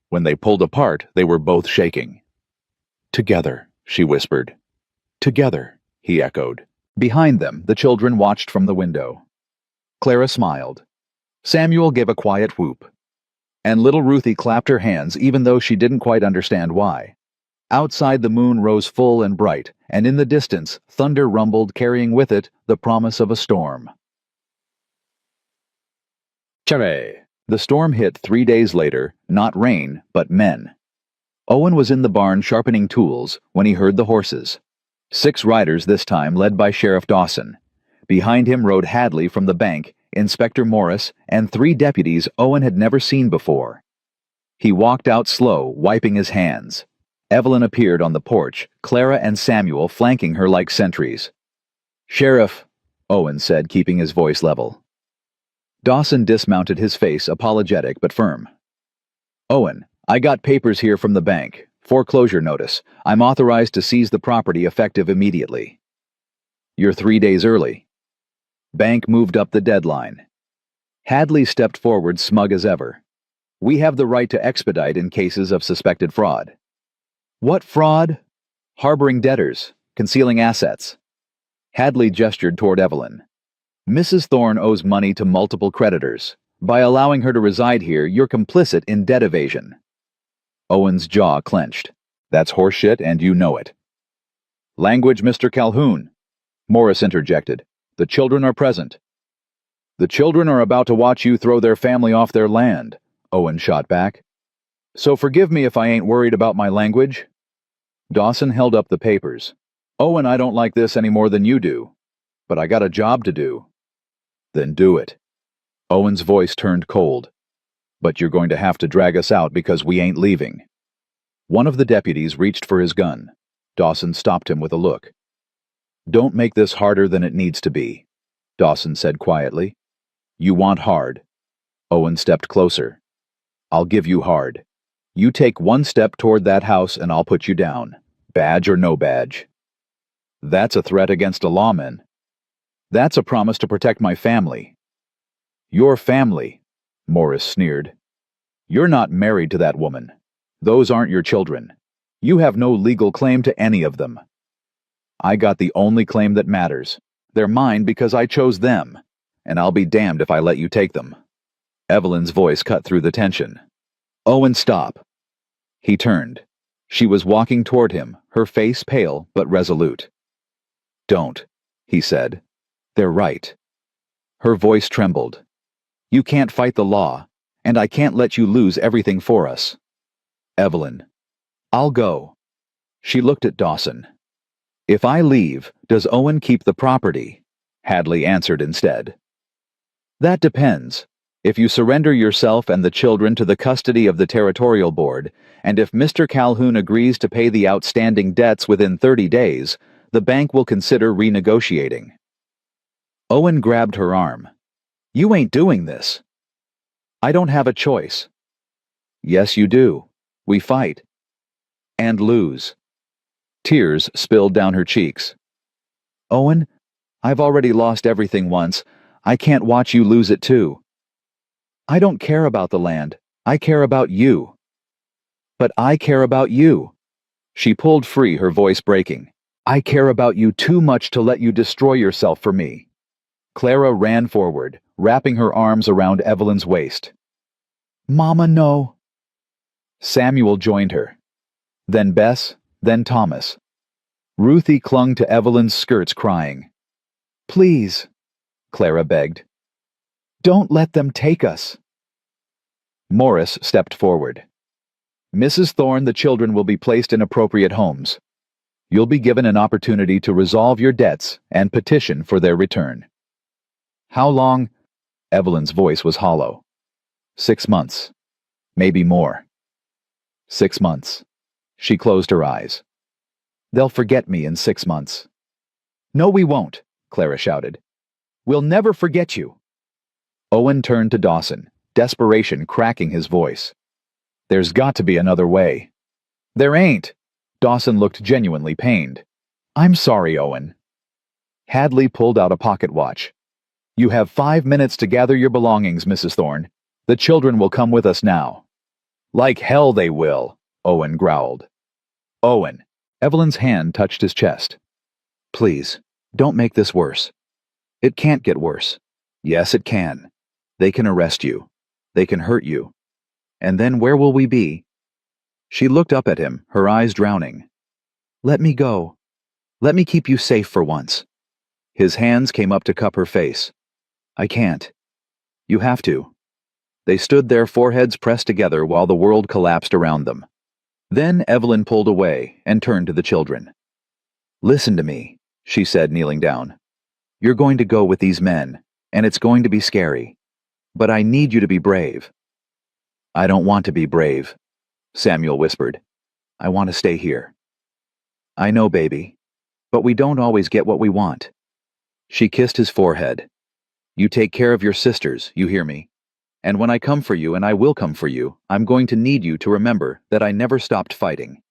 When they pulled apart, they were both shaking. "Together," she whispered. "Together," he echoed. Behind them, the children watched from the window. Clara smiled. Samuel gave a quiet whoop. And little Ruthie clapped her hands, even though she didn't quite understand why. Outside, the moon rose full and bright, and in the distance, thunder rumbled, carrying with it the promise of a storm. Cherry. The storm hit 3 days later, not rain, but men. Owen was in the barn sharpening tools when he heard the horses. 6 riders this time, led by Sheriff Dawson. Behind him rode Hadley from the bank, Inspector Morris, and 3 deputies Owen had never seen before. He walked out slow, wiping his hands. Evelyn appeared on the porch, Clara and Samuel flanking her like sentries. "Sheriff," Owen said, keeping his voice level. Dawson dismounted, his face apologetic but firm. "Owen, I got papers here from the bank. Foreclosure notice. I'm authorized to seize the property effective immediately." "You're 3 days early." Bank moved up the deadline. Hadley stepped forward, smug as ever. "We have the right to expedite in cases of suspected fraud." "What fraud?" "Harboring debtors, concealing assets." Hadley gestured toward Evelyn. "Mrs. Thorne owes money to multiple creditors. By allowing her to reside here, you're complicit in debt evasion." Owen's jaw clenched. "That's horseshit, and you know it." "Language, Mr. Calhoun," Morris interjected. "The children are present." "The children are about to watch you throw their family off their land," Owen shot back. "So forgive me if I ain't worried about my language." Dawson held up the papers. "Owen, I don't like this any more than you do. But I got a job to do." "Then do it." Owen's voice turned cold. But you're going to have to drag us out because we ain't leaving. One of the deputies reached for his gun. Dawson stopped him with a look. Don't make this harder than it needs to be, Dawson said quietly. You want hard. Owen stepped closer. I'll give you hard. You take one step toward that house and I'll put you down, badge or no badge. That's a threat against a lawman. That's a promise to protect my family. Your family, Morris sneered. You're not married to that woman. Those aren't your children. You have no legal claim to any of them. I got the only claim that matters. They're mine because I chose them, and I'll be damned if I let you take them. Evelyn's voice cut through the tension. Owen, stop. He turned. She was walking toward him, her face pale but resolute. Don't, he said. They're right. Her voice trembled. You can't fight the law, and I can't let you lose everything for us. Evelyn. I'll go. She looked at Dawson. If I leave, does Owen keep the property? Hadley answered instead. That depends. If you surrender yourself and the children to the custody of the Territorial Board, and if Mr. Calhoun agrees to pay the outstanding debts within 30 days, the bank will consider renegotiating. Owen grabbed her arm. You ain't doing this. I don't have a choice. Yes, you do. We fight. And lose. Tears spilled down her cheeks. Owen, I've already lost everything once. I can't watch you lose it too. I don't care about the land. I care about you. But I care about you. She pulled free, her voice breaking. I care about you too much to let you destroy yourself for me. Clara ran forward, wrapping her arms around Evelyn's waist. Mama, no. Samuel joined her. Then Bess, then Thomas. Ruthie clung to Evelyn's skirts, crying. Please, Clara begged. Don't let them take us. Morris stepped forward. Mrs. Thorne, the children will be placed in appropriate homes. You'll be given an opportunity to resolve your debts and petition for their return. How long? Evelyn's voice was hollow. 6 months. Maybe more. 6 months. She closed her eyes. They'll forget me in 6 months. No, we won't, Clara shouted. We'll never forget you. Owen turned to Dawson, desperation cracking his voice. There's got to be another way. There ain't. Dawson looked genuinely pained. I'm sorry, Owen. Hadley pulled out a pocket watch. You have 5 minutes to gather your belongings, Mrs. Thorne. The children will come with us now. Like hell they will, Owen growled. Owen. Evelyn's hand touched his chest. Please, don't make this worse. It can't get worse. Yes, it can. They can arrest you. They can hurt you. And then where will we be? She looked up at him, her eyes drowning. Let me go. Let me keep you safe for once. His hands came up to cup her face. I can't. You have to. They stood there, foreheads pressed together while the world collapsed around them. Then Evelyn pulled away and turned to the children. Listen to me, she said, kneeling down. You're going to go with these men, and it's going to be scary. But I need you to be brave. I don't want to be brave, Samuel whispered. I want to stay here. I know, baby, but we don't always get what we want. She kissed his forehead. You take care of your sisters, you hear me? And when I come for you, and I will come for you, I'm going to need you to remember that I never stopped fighting.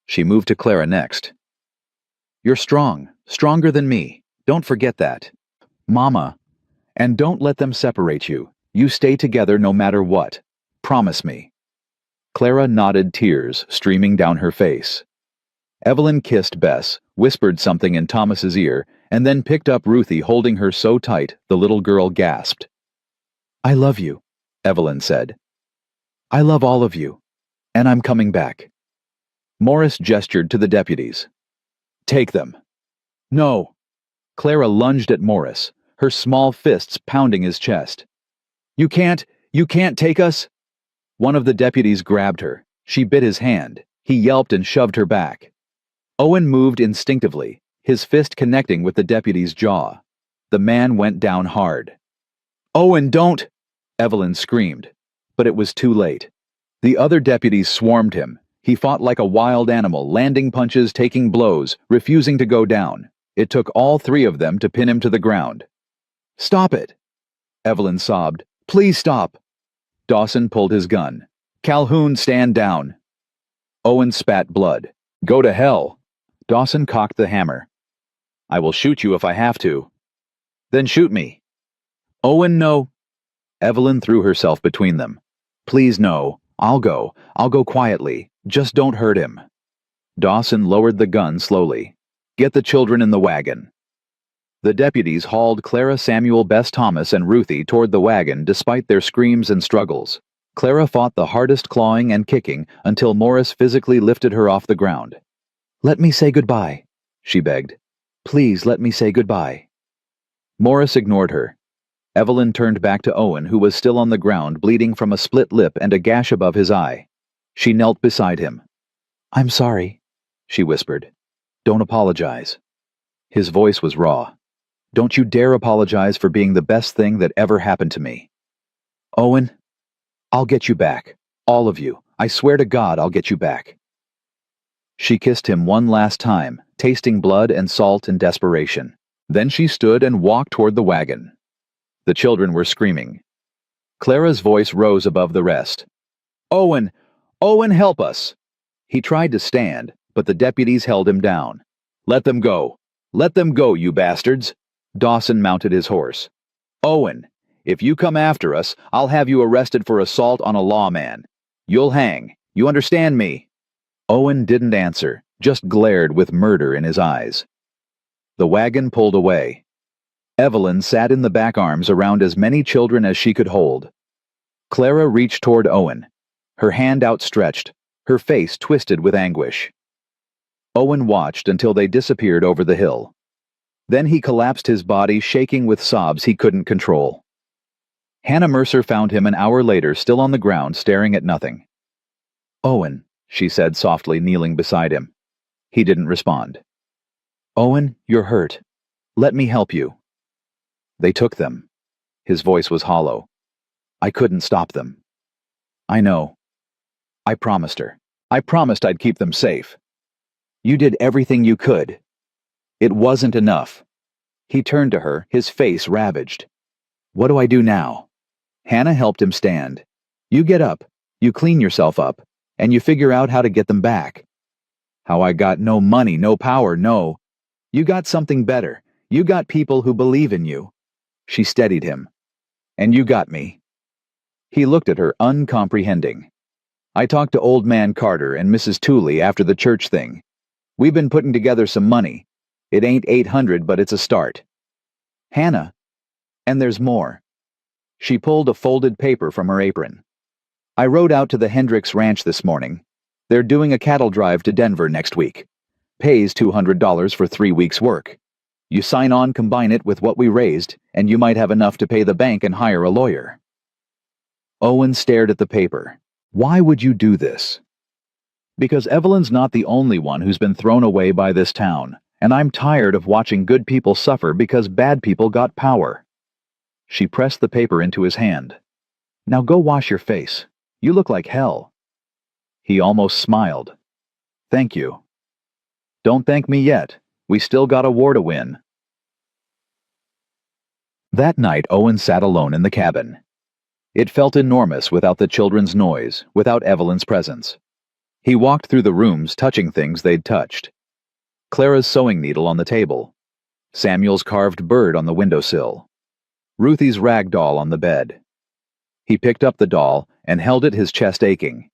She moved to Clara next. You're strong, stronger than me. Don't forget that. Mama. And don't let them separate you. You stay together no matter what. Promise me. Clara nodded, tears streaming down her face. Evelyn kissed Bess, whispered something in Thomas's ear, and then picked up Ruthie, holding her so tight the little girl gasped. I love you, Evelyn said. I love all of you, and I'm coming back. Morris gestured to the deputies. Take them. No. Clara lunged at Morris, her small fists pounding his chest. You can't take us? One of the deputies grabbed her. She bit his hand. He yelped and shoved her back. Owen moved instinctively, his fist connecting with the deputy's jaw. The man went down hard. Owen, don't! Evelyn screamed, but it was too late. The other deputies swarmed him. He fought like a wild animal, landing punches, taking blows, refusing to go down. It took all three of them to pin him to the ground. "Stop it!" Evelyn sobbed. "Please stop!" Dawson pulled his gun. "Calhoun, stand down!" Owen spat blood. "Go to hell!" Dawson cocked the hammer. "I will shoot you if I have to." "Then shoot me." "Owen, no." Evelyn threw herself between them. "Please, no. I'll go. I'll go quietly. Just don't hurt him." Dawson lowered the gun slowly. "Get the children in the wagon." The deputies hauled Clara Samuel Bess Thomas and Ruthie toward the wagon despite their screams and struggles. Clara fought the hardest clawing and kicking until Morris physically lifted her off the ground. "Let me say goodbye," she begged. "Please let me say goodbye." Morris ignored her. Evelyn turned back to Owen, who was still on the ground, bleeding from a split lip and a gash above his eye. She knelt beside him. "I'm sorry," she whispered. "Don't apologize." His voice was raw. "Don't you dare apologize for being the best thing that ever happened to me." "Owen, I'll get you back. All of you. I swear to God I'll get you back." She kissed him one last time, tasting blood and salt in desperation. Then she stood and walked toward the wagon. The children were screaming. Clara's voice rose above the rest. "Owen! Owen, help us!" He tried to stand, but the deputies held him down. "Let them go! Let them go, you bastards!" Dawson mounted his horse. "Owen, if you come after us, I'll have you arrested for assault on a lawman. You'll hang. You understand me?" Owen didn't answer, just glared with murder in his eyes. The wagon pulled away. Evelyn sat in the back arms around as many children as she could hold. Clara reached toward Owen, her hand outstretched, her face twisted with anguish. Owen watched until they disappeared over the hill. Then he collapsed, his body shaking with sobs he couldn't control. Hannah Mercer found him an hour later, still on the ground, staring at nothing. "Owen," she said softly, kneeling beside him. He didn't respond. "Owen, you're hurt. Let me help you." "They took them." His voice was hollow. "I couldn't stop them." "I know. I promised her. I promised I'd keep them safe." "You did everything you could." "It wasn't enough." He turned to her, his face ravaged. "What do I do now?" Hannah helped him stand. "You get up, you clean yourself up, and you figure out how to get them back." "How I got no money, no power, no." "You got something better. You got people who believe in you." She steadied him. "And you got me." He looked at her, uncomprehending. "I talked to Old Man Carter and Mrs. Tooley after the church thing. We've been putting together some money. It ain't 800, but it's a start." "Hannah, and there's more." She pulled a folded paper from her apron. "I rode out to the Hendricks Ranch this morning. They're doing a cattle drive to Denver next week. Pays $200 for 3 weeks' work. You sign on, combine it with what we raised, and you might have enough to pay the bank and hire a lawyer." Owen stared at the paper. "Why would you do this?" "Because Evelyn's not the only one who's been thrown away by this town, and I'm tired of watching good people suffer because bad people got power." She pressed the paper into his hand. "Now go wash your face. You look like hell." He almost smiled. "Thank you." "Don't thank me yet. We still got a war to win." That night, Owen sat alone in the cabin. It felt enormous without the children's noise, without Evelyn's presence. He walked through the rooms, touching things they'd touched. Clara's sewing needle on the table. Samuel's carved bird on the windowsill. Ruthie's rag doll on the bed. He picked up the doll and held it, his chest aching.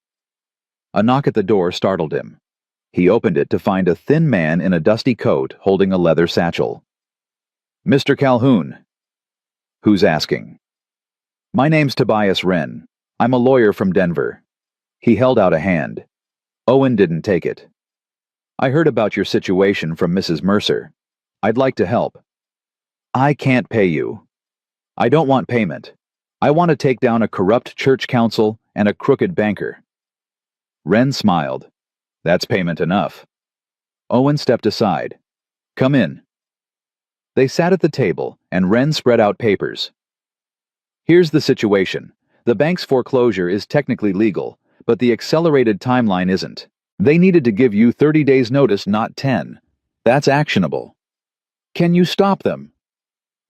A knock at the door startled him. He opened it to find a thin man in a dusty coat holding a leather satchel. "Mr. Calhoun." "Who's asking?" "My name's Tobias Wren. I'm a lawyer from Denver." He held out a hand. Owen didn't take it. "I heard about your situation from Mrs. Mercer. I'd like to help." "I can't pay you." "I don't want payment. I want to take down a corrupt church council and a crooked banker." Wren smiled. "That's payment enough." Owen stepped aside. "Come in." They sat at the table, and Wren spread out papers. "Here's the situation. The bank's foreclosure is technically legal, but the accelerated timeline isn't. They needed to give you 30 days notice, not 10. That's actionable. Can you stop them?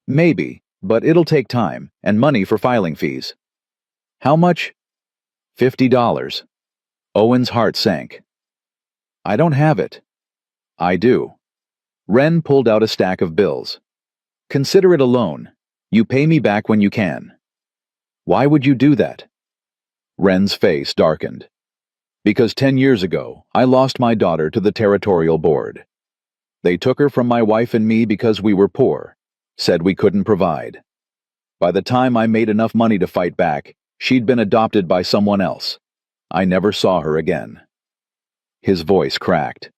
Maybe, but it'll take time and money for filing fees. How much? $50. Owen's heart sank. I don't have it. I do. Wren pulled out a stack of bills. Consider it a loan. You pay me back when you can. Why would you do that? Wren's face darkened. Because 10 years ago, I lost my daughter to the territorial board. They took her from my wife and me because we were poor, said we couldn't provide. By the time I made enough money to fight back, she'd been adopted by someone else. I never saw her again. His voice cracked.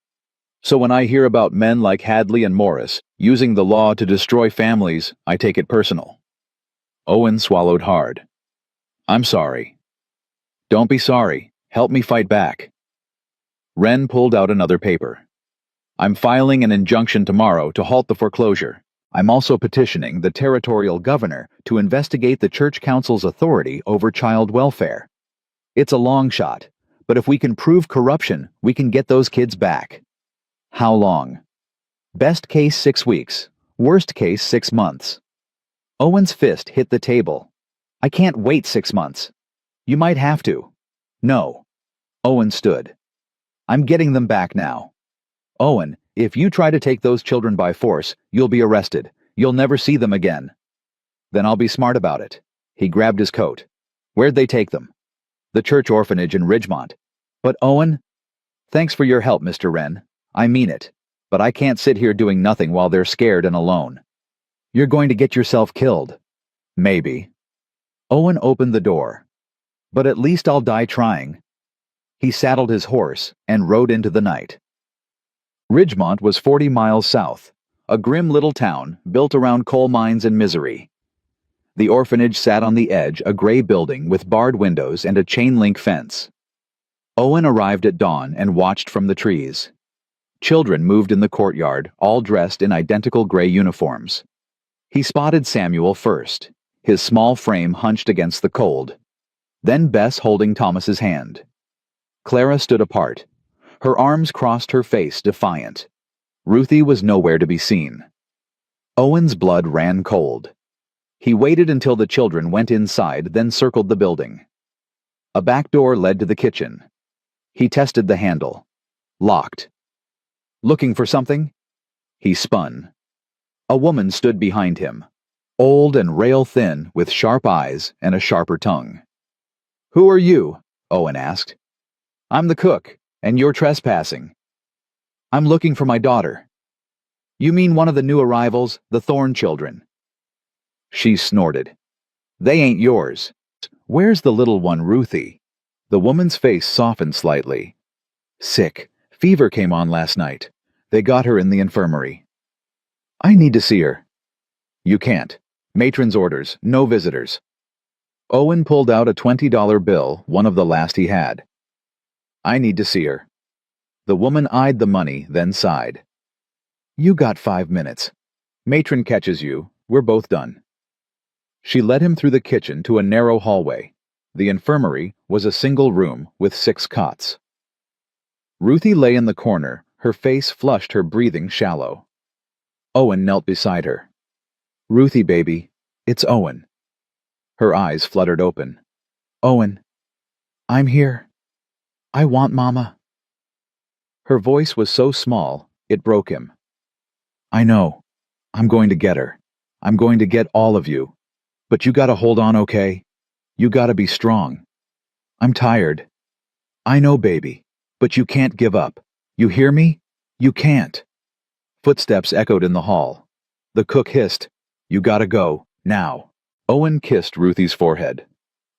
So when I hear about men like Hadley and Morris using the law to destroy families, I take it personal. Owen swallowed hard. I'm sorry. Don't be sorry. Help me fight back. Wren pulled out another paper. I'm filing an injunction tomorrow to halt the foreclosure. I'm also petitioning the territorial governor to investigate the church council's authority over child welfare. It's a long shot, but if we can prove corruption, we can get those kids back. How long? Best case 6 weeks, worst case 6 months. Owen's fist hit the table. I can't wait 6 months. You might have to. No. Owen stood. I'm getting them back now. Owen, if you try to take those children by force, you'll be arrested. You'll never see them again. Then I'll be smart about it. He grabbed his coat. Where'd they take them? The church orphanage in Ridgemont. But Owen, thanks for your help, Mr. Wren. I mean it. But I can't sit here doing nothing while they're scared and alone. You're going to get yourself killed. Maybe. Owen opened the door. But at least I'll die trying. He saddled his horse and rode into the night. Ridgemont was 40 miles south, a grim little town built around coal mines and misery. The orphanage sat on the edge, a gray building with barred windows and a chain-link fence. Owen arrived at dawn and watched from the trees. Children moved in the courtyard, all dressed in identical gray uniforms. He spotted Samuel first, his small frame hunched against the cold. Then Bess holding Thomas's hand. Clara stood apart. Her arms crossed her face, defiant. Ruthie was nowhere to be seen. Owen's blood ran cold. He waited until the children went inside, then circled the building. A back door led to the kitchen. He tested the handle. Locked. Looking for something? He spun. A woman stood behind him, old and rail-thin, with sharp eyes and a sharper tongue. Who are you? Owen asked. I'm the cook, and you're trespassing. I'm looking for my daughter. You mean one of the new arrivals, the Thorne children? She snorted. They ain't yours. Where's the little one, Ruthie? The woman's face softened slightly. Sick. Fever came on last night. They got her in the infirmary. I need to see her. You can't. Matron's orders, no visitors. Owen pulled out a $20 bill, one of the last he had. I need to see her. The woman eyed the money, then sighed. You got 5 minutes. Matron catches you, we're both done. She led him through the kitchen to a narrow hallway. The infirmary was a single room with 6 cots. Ruthie lay in the corner, her face flushed, her breathing shallow. Owen knelt beside her. Ruthie, baby, it's Owen. Her eyes fluttered open. Owen, I'm here. I want Mama. Her voice was so small, it broke him. I know. I'm going to get her. I'm going to get all of you. But you gotta hold on, okay? You gotta be strong. I'm tired. I know, baby. But you can't give up. You hear me? You can't. Footsteps echoed in the hall. The cook hissed, You gotta go, now. Owen kissed Ruthie's forehead.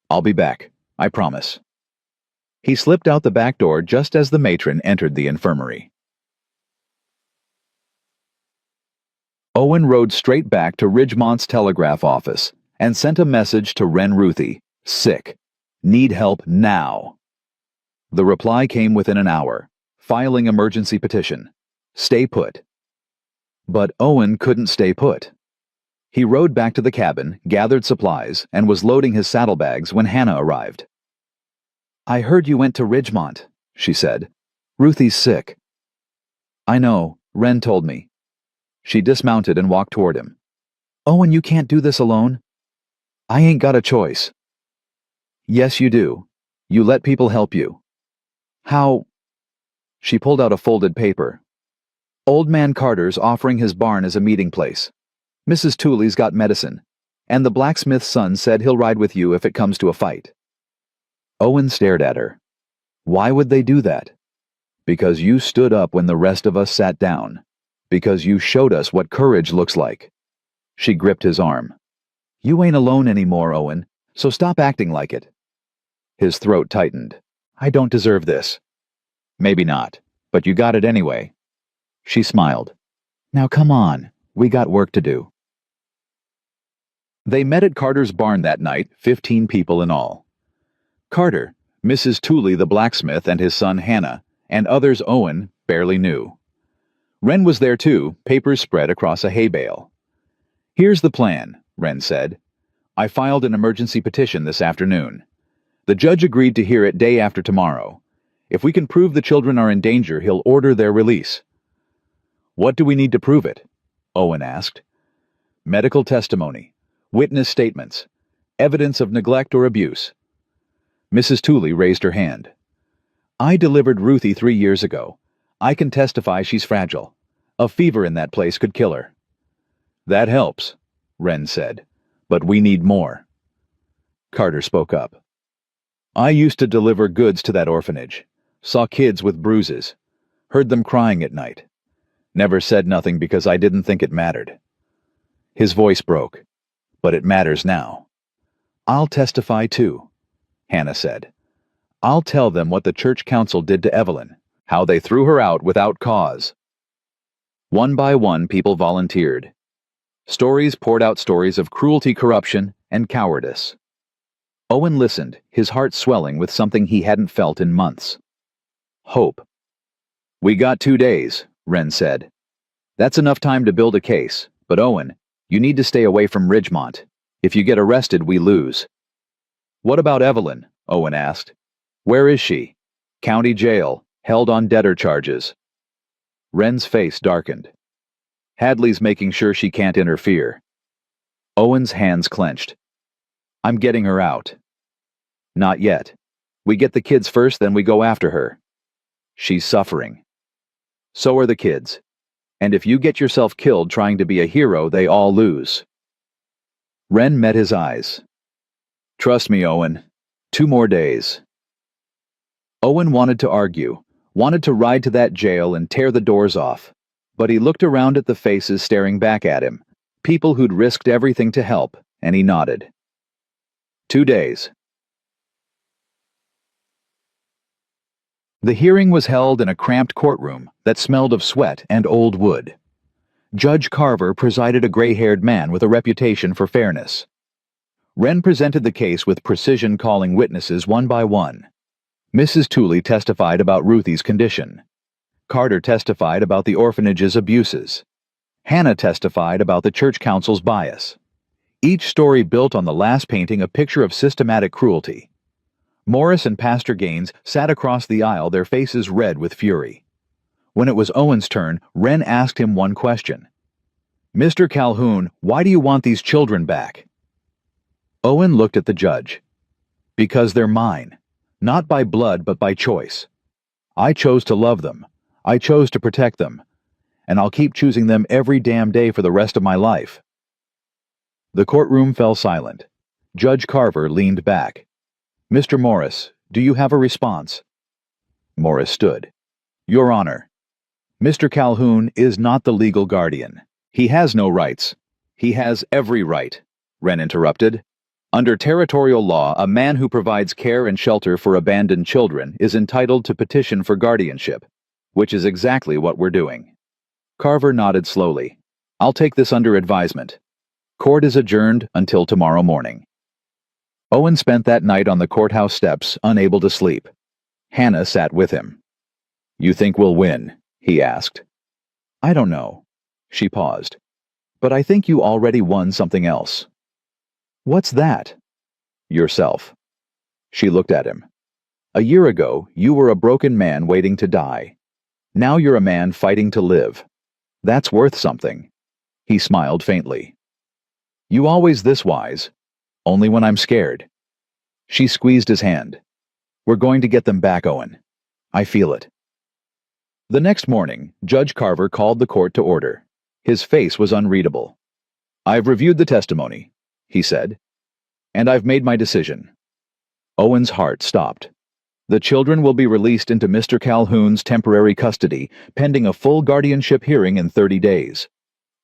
I'll be back, I promise. He slipped out the back door just as the matron entered the infirmary. Owen rode straight back to Ridgemont's telegraph office and sent a message to Wren Ruthie, sick. Need help now. The reply came within an hour, filing emergency petition. Stay put. But Owen couldn't stay put. He rode back to the cabin, gathered supplies, and was loading his saddlebags when Hannah arrived. "I heard you went to Ridgemont," she said. "Ruthie's sick." "I know, Wren told me." She dismounted and walked toward him. "Owen, you can't do this alone." "I ain't got a choice." "Yes, you do. You let people help you." "How?" She pulled out a folded paper. "Old man Carter's offering his barn as a meeting place. Mrs. Tooley's got medicine, and the blacksmith's son said he'll ride with you if it comes to a fight." Owen stared at her. "Why would they do that?" "Because you stood up when the rest of us sat down. Because you showed us what courage looks like." She gripped his arm. "You ain't alone anymore, Owen, so stop acting like it." His throat tightened. "I don't deserve this." "Maybe not, but you got it anyway." She smiled. "Now come on, we got work to do." They met at Carter's barn that night, 15 people in all. Carter, Mrs. Tooley the blacksmith and his son Hannah, and others Owen barely knew. Wren was there too, papers spread across a hay bale. "Here's the plan," Wren said. "I filed an emergency petition this afternoon. The judge agreed to hear it day after tomorrow. If we can prove the children are in danger, he'll order their release." "What do we need to prove it?" Owen asked. "Medical testimony, witness statements, evidence of neglect or abuse." Mrs. Tooley raised her hand. "I delivered Ruthie 3 years ago. I can testify she's fragile. A fever in that place could kill her." "That helps," Wren said, "but we need more." Carter spoke up. "I used to deliver goods to that orphanage. Saw kids with bruises. Heard them crying at night. Never said nothing because I didn't think it mattered." His voice broke. "But it matters now." "I'll testify too," Hannah said. "I'll tell them what the church council did to Evelyn, how they threw her out without cause." One by one, people volunteered. Stories poured out, stories of cruelty, corruption, and cowardice. Owen listened, his heart swelling with something he hadn't felt in months. Hope. "We got 2 days," Wren said. "That's enough time to build a case, but Owen, you need to stay away from Ridgemont. If you get arrested, we lose." "What about Evelyn?" Owen asked. "Where is she?" "County jail, held on debtor charges." Wren's face darkened. "Hadley's making sure she can't interfere." Owen's hands clenched. "I'm getting her out." "Not yet. We get the kids first, then we go after her." "She's suffering." "So are the kids. And if you get yourself killed trying to be a hero, they all lose." Wren met his eyes. "Trust me, Owen. 2 more days." Owen wanted to argue, wanted to ride to that jail and tear the doors off, but he looked around at the faces staring back at him, people who'd risked everything to help, and he nodded. 2 days. The hearing was held in a cramped courtroom that smelled of sweat and old wood. Judge Carver presided, a gray-haired man with a reputation for fairness. Wren presented the case with precision, calling witnesses one by one. Mrs. Tooley testified about Ruthie's condition. Carter testified about the orphanage's abuses. Hannah testified about the church council's bias. Each story built on the last painting a picture of systematic cruelty. Morris and Pastor Gaines sat across the aisle, their faces red with fury. When it was Owen's turn, Wren asked him one question. "Mr. Calhoun, why do you want these children back?" Owen looked at the judge. "Because they're mine. Not by blood, but by choice. I chose to love them. I chose to protect them. And I'll keep choosing them every damn day for the rest of my life." The courtroom fell silent. Judge Carver leaned back. "Mr. Morris, do you have a response?" Morris stood. "Your Honor, Mr. Calhoun is not the legal guardian. He has no rights." "He has every right," Wren interrupted. "Under territorial law, a man who provides care and shelter for abandoned children is entitled to petition for guardianship, which is exactly what we're doing." Carver nodded slowly. "I'll take this under advisement. Court is adjourned until tomorrow morning." Owen spent that night on the courthouse steps, unable to sleep. Hannah sat with him. "You think we'll win?" he asked. "I don't know." She paused. But I think you already won something else. What's that? Yourself. She looked at him. A year ago, you were a broken man waiting to die. Now you're a man fighting to live. That's worth something. He smiled faintly. You always this wise? Only when I'm scared. She squeezed his hand. We're going to get them back, Owen. I feel it. The next morning, Judge Carver called the court to order. His face was unreadable. I've reviewed the testimony, he said, and I've made my decision. Owen's heart stopped. The children will be released into Mr. Calhoun's temporary custody, pending a full guardianship hearing in 30 days.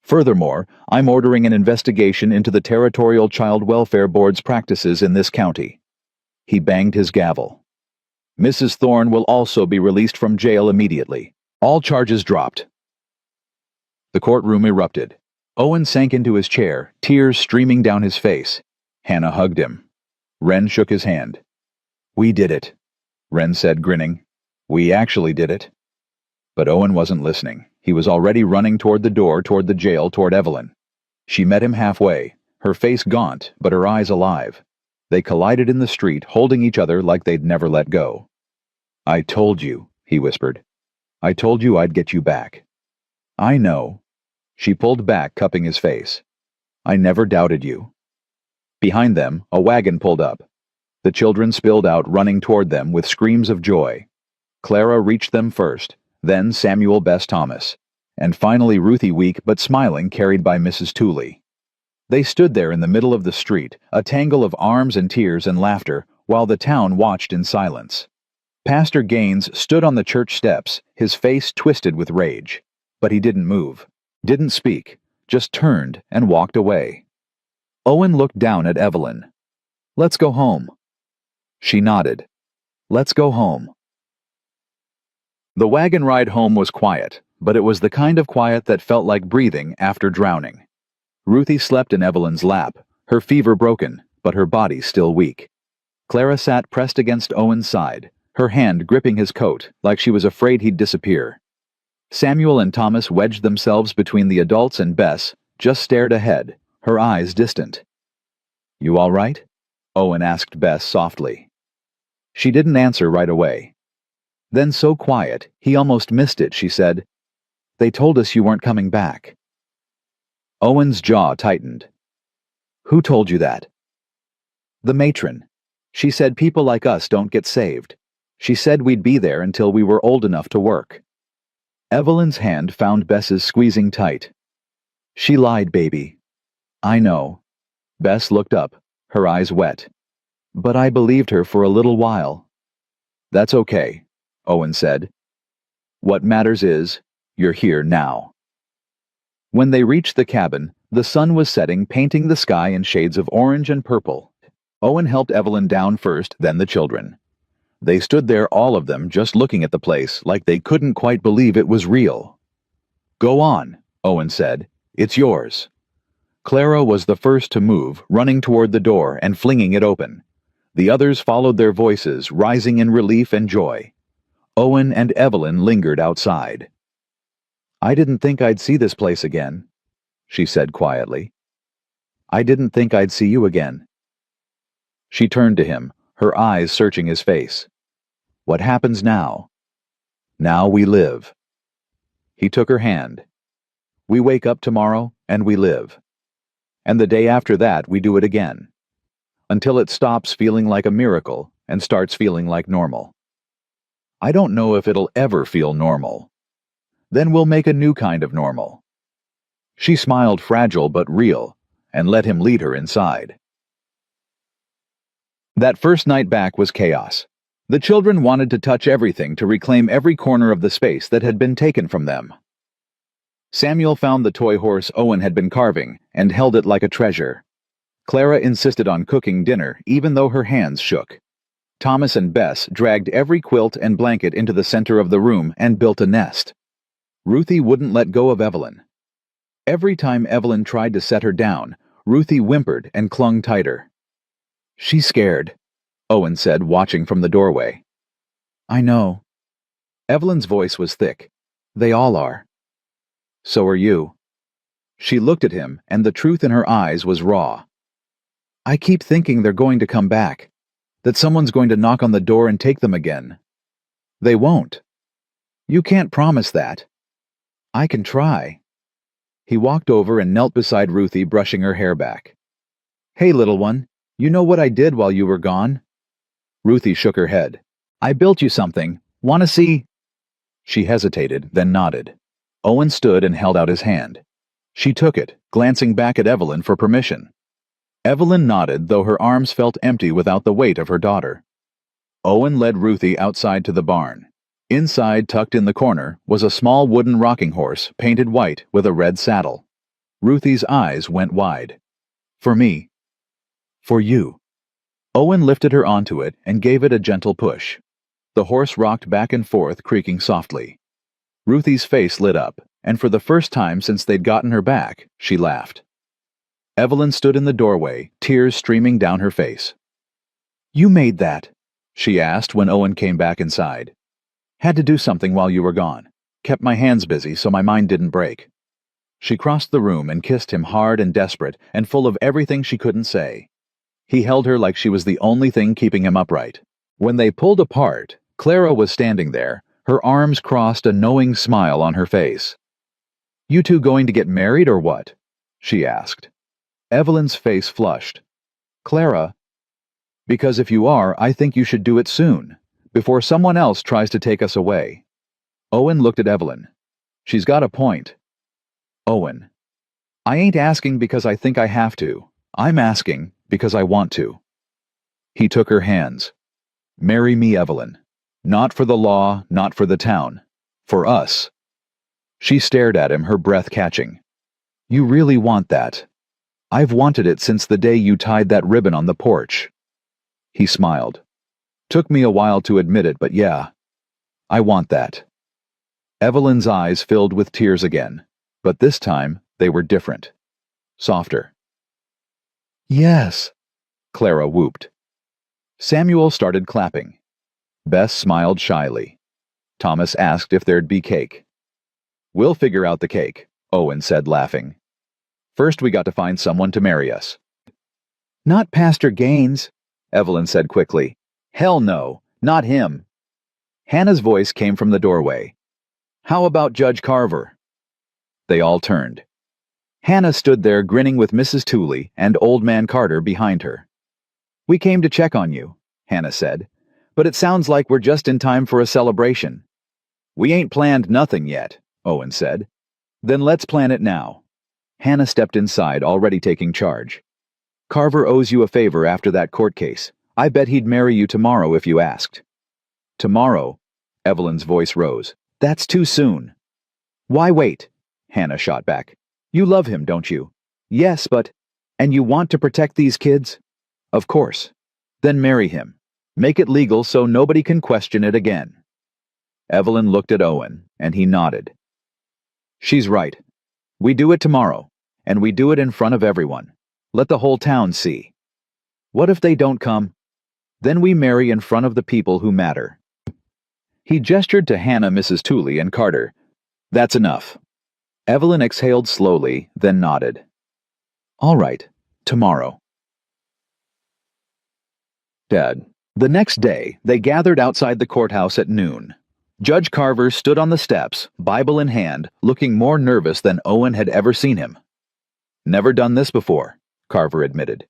Furthermore, I'm ordering an investigation into the Territorial Child Welfare Board's practices in this county. He banged his gavel. Mrs. Thorne will also be released from jail immediately. All charges dropped. The courtroom erupted. Owen sank into his chair, tears streaming down his face. Hannah hugged him. Wren shook his hand. We did it, Wren said, grinning. We actually did it. But Owen wasn't listening. He was already running toward the door, toward the jail, toward Evelyn. She met him halfway, her face gaunt, but her eyes alive. They collided in the street, holding each other like they'd never let go. I told you, he whispered. I told you I'd get you back. I know. She pulled back, cupping his face. I never doubted you. Behind them, a wagon pulled up. The children spilled out, running toward them with screams of joy. Clara reached them first, then Samuel Bess Thomas, and finally Ruthie, weak but smiling, carried by Mrs. Tooley. They stood there in the middle of the street, a tangle of arms and tears and laughter, while the town watched in silence. Pastor Gaines stood on the church steps, his face twisted with rage. But he didn't move, didn't speak, just turned and walked away. Owen looked down at Evelyn. Let's go home. She nodded. Let's go home. The wagon ride home was quiet, but it was the kind of quiet that felt like breathing after drowning. Ruthie slept in Evelyn's lap, her fever broken, but her body still weak. Clara sat pressed against Owen's side, her hand gripping his coat like she was afraid he'd disappear. Samuel and Thomas wedged themselves between the adults, and Bess just stared ahead, her eyes distant. You all right? Owen asked Bess softly. She didn't answer right away. Then, so quiet, he almost missed it, she said, They told us you weren't coming back. Owen's jaw tightened. Who told you that? The matron. She said people like us don't get saved. She said we'd be there until we were old enough to work. Evelyn's hand found Bess's, squeezing tight. She lied, baby. I know. Bess looked up, her eyes wet. But I believed her for a little while. That's okay, Owen said. What matters is, you're here now. When they reached the cabin, the sun was setting, painting the sky in shades of orange and purple. Owen helped Evelyn down first, then the children. They stood there, all of them, just looking at the place, like they couldn't quite believe it was real. Go on, Owen said. It's yours. Clara was the first to move, running toward the door and flinging it open. The others followed their voices, rising in relief and joy. Owen and Evelyn lingered outside. I didn't think I'd see this place again, she said quietly. I didn't think I'd see you again. She turned to him, her eyes searching his face. What happens now? Now we live. He took her hand. We wake up tomorrow and we live. And the day after that we do it again. Until it stops feeling like a miracle and starts feeling like normal. I don't know if it'll ever feel normal. Then we'll make a new kind of normal. She smiled, fragile but real, and let him lead her inside. That first night back was chaos. The children wanted to touch everything, to reclaim every corner of the space that had been taken from them. Samuel found the toy horse Owen had been carving and held it like a treasure. Clara insisted on cooking dinner, even though her hands shook. Thomas and Bess dragged every quilt and blanket into the center of the room and built a nest. Ruthie wouldn't let go of Evelyn. Every time Evelyn tried to set her down, Ruthie whimpered and clung tighter. She's scared, Owen said, watching from the doorway. I know. Evelyn's voice was thick. They all are. So are you. She looked at him, and the truth in her eyes was raw. I keep thinking they're going to come back, that someone's going to knock on the door and take them again. They won't. You can't promise that. I can try. He walked over and knelt beside Ruthie, brushing her hair back. Hey, little one, you know what I did while you were gone? Ruthie shook her head. I built you something. Want to see? She hesitated, then nodded. Owen stood and held out his hand. She took it, glancing back at Evelyn for permission. Evelyn nodded, though her arms felt empty without the weight of her daughter. Owen led Ruthie outside to the barn. Inside, tucked in the corner, was a small wooden rocking horse, painted white with a red saddle. Ruthie's eyes went wide. For me. For you. Owen lifted her onto it and gave it a gentle push. The horse rocked back and forth, creaking softly. Ruthie's face lit up, and for the first time since they'd gotten her back, she laughed. Evelyn stood in the doorway, tears streaming down her face. You made that? She asked when Owen came back inside. Had to do something while you were gone. Kept my hands busy so my mind didn't break. She crossed the room and kissed him hard and desperate and full of everything she couldn't say. He held her like she was the only thing keeping him upright. When they pulled apart, Clara was standing there, her arms crossed, a knowing smile on her face. You two going to get married or what? She asked. Evelyn's face flushed. Clara, because if you are, I think you should do it soon, before someone else tries to take us away. Owen looked at Evelyn. She's got a point. Owen, I ain't asking because I think I have to. I'm asking because I want to. He took her hands. Marry me, Evelyn. Not for the law, not for the town. For us. She stared at him, her breath catching. You really want that? I've wanted it since the day you tied that ribbon on the porch. He smiled. Took me a while to admit it, but yeah. I want that. Evelyn's eyes filled with tears again, but this time they were different. Softer. Yes, Clara whooped. Samuel started clapping. Bess smiled shyly. Thomas asked if there'd be cake. We'll figure out the cake, Owen said, laughing. First we got to find someone to marry us. Not Pastor Gaines, Evelyn said quickly. Hell no, not him. Hannah's voice came from the doorway. How about Judge Carver? They all turned. Hannah stood there grinning with Mrs. Tooley and Old Man Carter behind her. We came to check on you, Hannah said, but it sounds like we're just in time for a celebration. We ain't planned nothing yet, Owen said. Then let's plan it now. Hannah stepped inside, already taking charge. Carver owes you a favor after that court case. I bet he'd marry you tomorrow if you asked. Tomorrow? Evelyn's voice rose. That's too soon. Why wait? Hannah shot back. You love him, don't you? Yes, but... And you want to protect these kids? Of course. Then marry him. Make it legal so nobody can question it again. Evelyn looked at Owen, and he nodded. She's right. We do it tomorrow, and we do it in front of everyone. Let the whole town see. What if they don't come? Then we marry in front of the people who matter. He gestured to Hannah, Mrs. Tooley, and Carter. That's enough. Evelyn exhaled slowly, then nodded. All right, tomorrow. Dad. The next day, they gathered outside the courthouse at noon. Judge Carver stood on the steps, Bible in hand, looking more nervous than Owen had ever seen him. Never done this before, Carver admitted.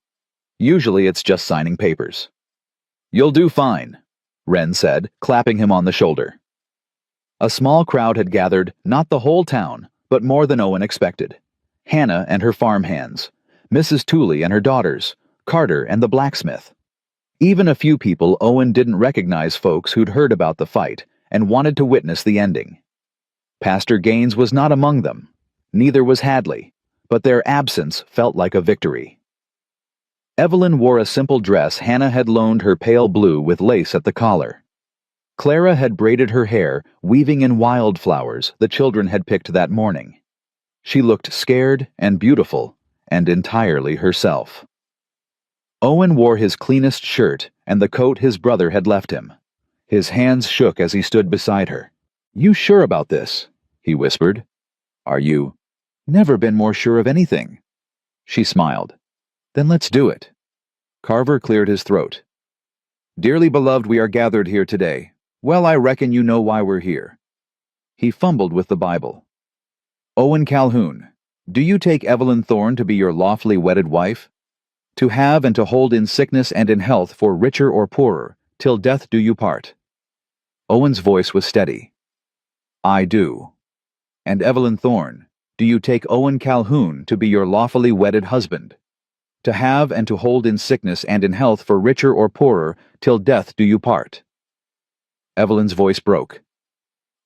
Usually it's just signing papers. You'll do fine, Wren said, clapping him on the shoulder. A small crowd had gathered, not the whole town, but more than Owen expected. Hannah and her farm hands, Mrs. Tooley and her daughters, Carter and the blacksmith. Even a few people Owen didn't recognize, folks who'd heard about the fight and wanted to witness the ending. Pastor Gaines was not among them. Neither was Hadley, but their absence felt like a victory. Evelyn wore a simple dress Hannah had loaned her, pale blue with lace at the collar. Clara had braided her hair, weaving in wildflowers the children had picked that morning. She looked scared and beautiful, and entirely herself. Owen wore his cleanest shirt and the coat his brother had left him. His hands shook as he stood beside her. You sure about this? He whispered. Are you? Never been more sure of anything. She smiled. Then let's do it. Carver cleared his throat. Dearly beloved, we are gathered here today. Well, I reckon you know why we're here. He fumbled with the Bible. Owen Calhoun, do you take Evelyn Thorne to be your lawfully wedded wife? To have and to hold in sickness and in health for richer or poorer, till death do you part. Owen's voice was steady. I do. And Evelyn Thorne, do you take Owen Calhoun to be your lawfully wedded husband? To have and to hold in sickness and in health for richer or poorer, till death do you part. Evelyn's voice broke.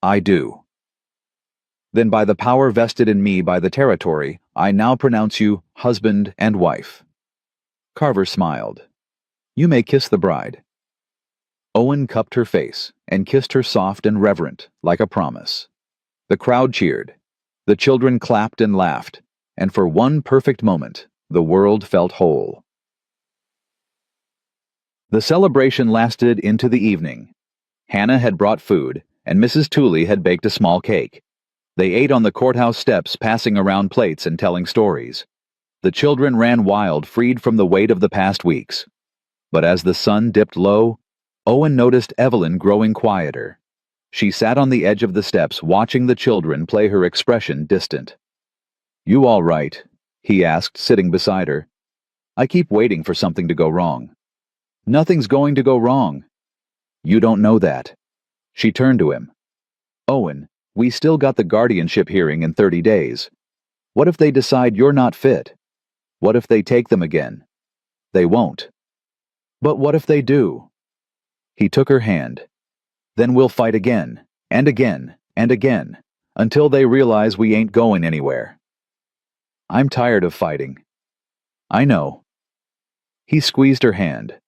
I do. Then by the power vested in me by the territory, I now pronounce you husband and wife. Carver smiled. You may kiss the bride. Owen cupped her face and kissed her soft and reverent, like a promise. The crowd cheered. The children clapped and laughed, and for one perfect moment, the world felt whole. The celebration lasted into the evening. Hannah had brought food, and Mrs. Tooley had baked a small cake. They ate on the courthouse steps, passing around plates and telling stories. The children ran wild, freed from the weight of the past weeks. But as the sun dipped low, Owen noticed Evelyn growing quieter. She sat on the edge of the steps, watching the children, play her expression distant. You all right? He asked, sitting beside her. I keep waiting for something to go wrong. Nothing's going to go wrong. You don't know that. She turned to him. Owen, we still got the guardianship hearing in 30 days. What if they decide you're not fit? What if they take them again? They won't. But what if they do? He took her hand. Then we'll fight again, and again, and again, until they realize we ain't going anywhere. I'm tired of fighting. I know. He squeezed her hand.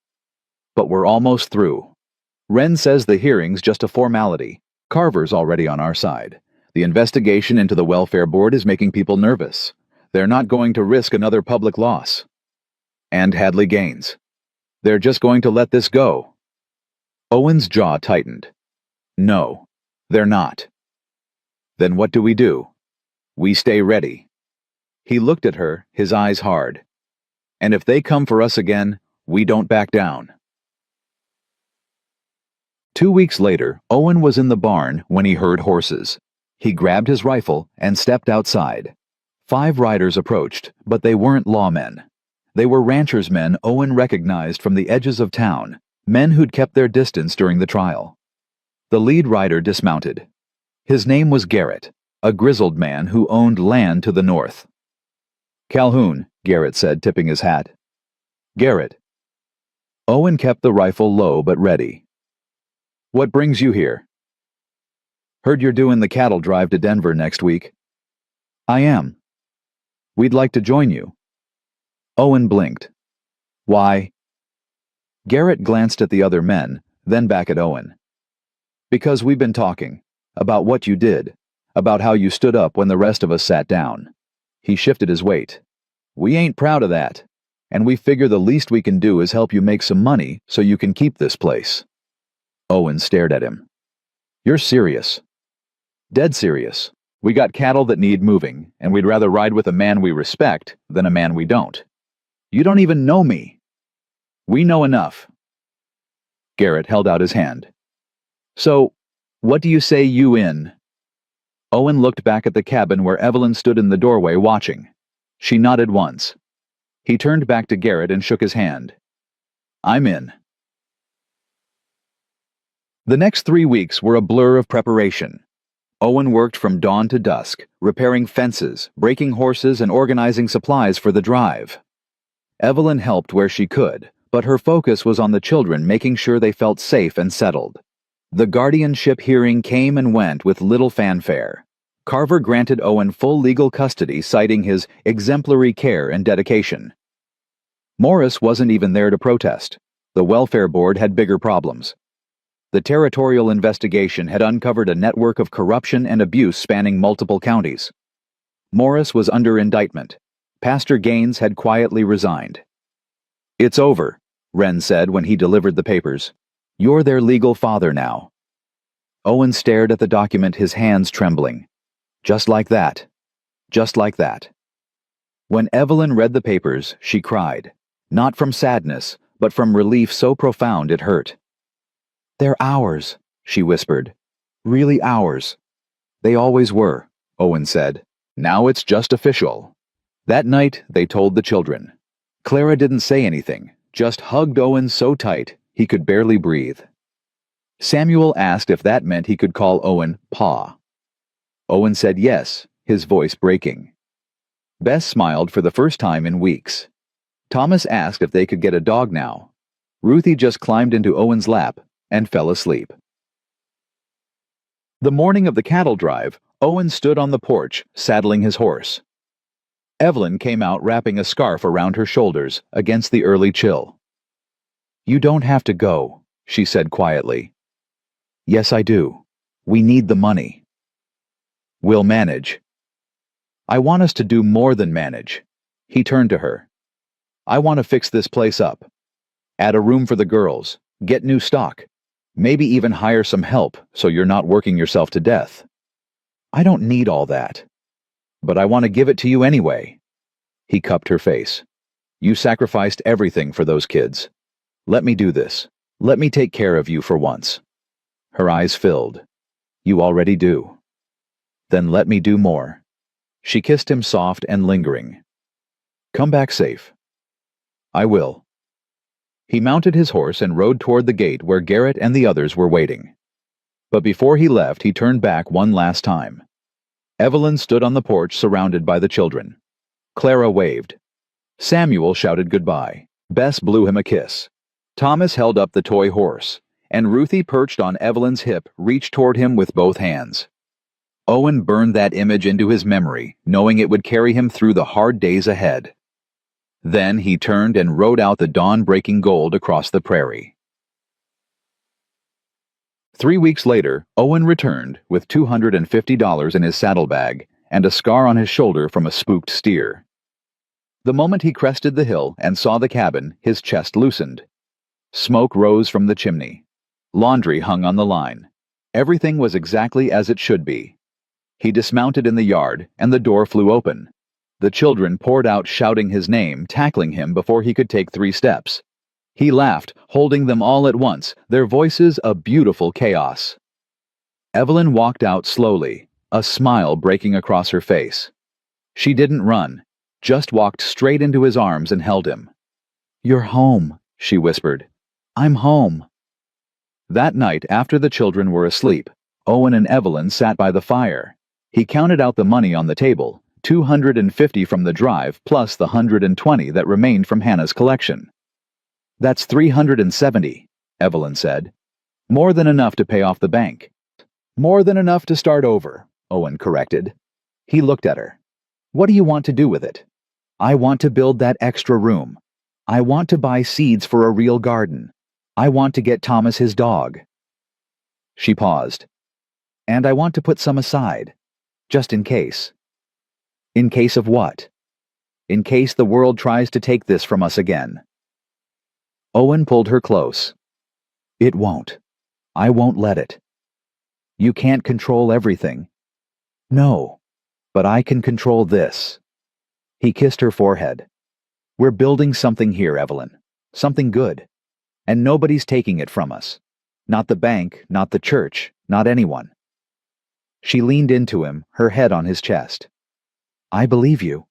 But we're almost through. Wren says the hearing's just a formality. Carver's already on our side. The investigation into the welfare board is making people nervous. They're not going to risk another public loss. And Hadley Gaines. They're just going to let this go. Owen's jaw tightened. No, they're not. Then what do? We stay ready. He looked at her, his eyes hard. And if they come for us again, we don't back down. 2 weeks later, Owen was in the barn when he heard horses. He grabbed his rifle and stepped outside. 5 riders approached, but they weren't lawmen. They were ranchers' men Owen recognized from the edges of town, men who'd kept their distance during the trial. The lead rider dismounted. His name was Garrett, a grizzled man who owned land to the north. Calhoun, Garrett said, tipping his hat. Garrett. Owen kept the rifle low but ready. What brings you here? Heard you're doing the cattle drive to Denver next week. I am. We'd like to join you. Owen blinked. Why? Garrett glanced at the other men, then back at Owen. Because we've been talking. About what you did. About how you stood up when the rest of us sat down. He shifted his weight. We ain't proud of that. And we figure the least we can do is help you make some money so you can keep this place. Owen stared at him. You're serious. Dead serious. We got cattle that need moving, and we'd rather ride with a man we respect than a man we don't. You don't even know me. We know enough. Garrett held out his hand. So, what do you say you in? Owen looked back at the cabin where Evelyn stood in the doorway watching. She nodded once. He turned back to Garrett and shook his hand. I'm in. The next 3 weeks were a blur of preparation. Owen worked from dawn to dusk, repairing fences, breaking horses, and organizing supplies for the drive. Evelyn helped where she could, but her focus was on the children, making sure they felt safe and settled. The guardianship hearing came and went with little fanfare. Carver granted Owen full legal custody, citing his exemplary care and dedication. Morris wasn't even there to protest. The welfare board had bigger problems. The territorial investigation had uncovered a network of corruption and abuse spanning multiple counties. Morris was under indictment. Pastor Gaines had quietly resigned. It's over, Wren said when he delivered the papers. You're their legal father now. Owen stared at the document, his hands trembling. Just like that. Just like that. When Evelyn read the papers, she cried. Not from sadness, but from relief so profound it hurt. "They're ours," she whispered. "Really ours." "They always were," Owen said. "Now it's just official." That night, they told the children. Clara didn't say anything, just hugged Owen so tight he could barely breathe. Samuel asked if that meant he could call Owen Pa. Owen said yes, his voice breaking. Bess smiled for the first time in weeks. Thomas asked if they could get a dog now. Ruthie just climbed into Owen's lap and fell asleep. The morning of the cattle drive, Owen stood on the porch, saddling his horse. Evelyn came out wrapping a scarf around her shoulders against the early chill. "You don't have to go," she said quietly. "Yes, I do. We need the money." "We'll manage." "I want us to do more than manage." He turned to her. "I want to fix this place up. Add a room for the girls. Get new stock. Maybe even hire some help so you're not working yourself to death. I don't need all that. But I want to give it to you anyway." He cupped her face. "You sacrificed everything for those kids. Let me do this. Let me take care of you for once." Her eyes filled. "You already do." "Then let me do more." She kissed him soft and lingering. "Come back safe." "I will." He mounted his horse and rode toward the gate where Garrett and the others were waiting. But before he left, he turned back one last time. Evelyn stood on the porch surrounded by the children. Clara waved. Samuel shouted goodbye. Bess blew him a kiss. Thomas held up the toy horse, and Ruthie, perched on Evelyn's hip, reached toward him with both hands. Owen burned that image into his memory, knowing it would carry him through the hard days ahead. Then he turned and rode out the dawn-breaking gold across the prairie. 3 weeks later, Owen returned with $250 in his saddlebag and a scar on his shoulder from a spooked steer. The moment he crested the hill and saw the cabin, his chest loosened. Smoke rose from the chimney. Laundry hung on the line. Everything was exactly as it should be. He dismounted in the yard, and the door flew open. The children poured out shouting his name, tackling him before he could take 3 steps. He laughed, holding them all at once, their voices a beautiful chaos. Evelyn walked out slowly, a smile breaking across her face. She didn't run, just walked straight into his arms and held him. "You're home," she whispered. "I'm home." That night, after the children were asleep, Owen and Evelyn sat by the fire. He counted out the money on the table, $250 from the drive plus the $120 that remained from Hannah's collection. "That's $370, Evelyn said. "More than enough to pay off the bank." "More than enough to start over," Owen corrected. He looked at her. "What do you want to do with it?" "I want to build that extra room. I want to buy seeds for a real garden. I want to get Thomas his dog." She paused. "And I want to put some aside, just in case." "In case of what?" "In case the world tries to take this from us again." Owen pulled her close. "It won't. I won't let it. You can't control everything." "No, but I can control this." He kissed her forehead. "We're building something here, Evelyn. Something good. And nobody's taking it from us. Not the bank, not the church, not anyone." She leaned into him, her head on his chest. "I believe you."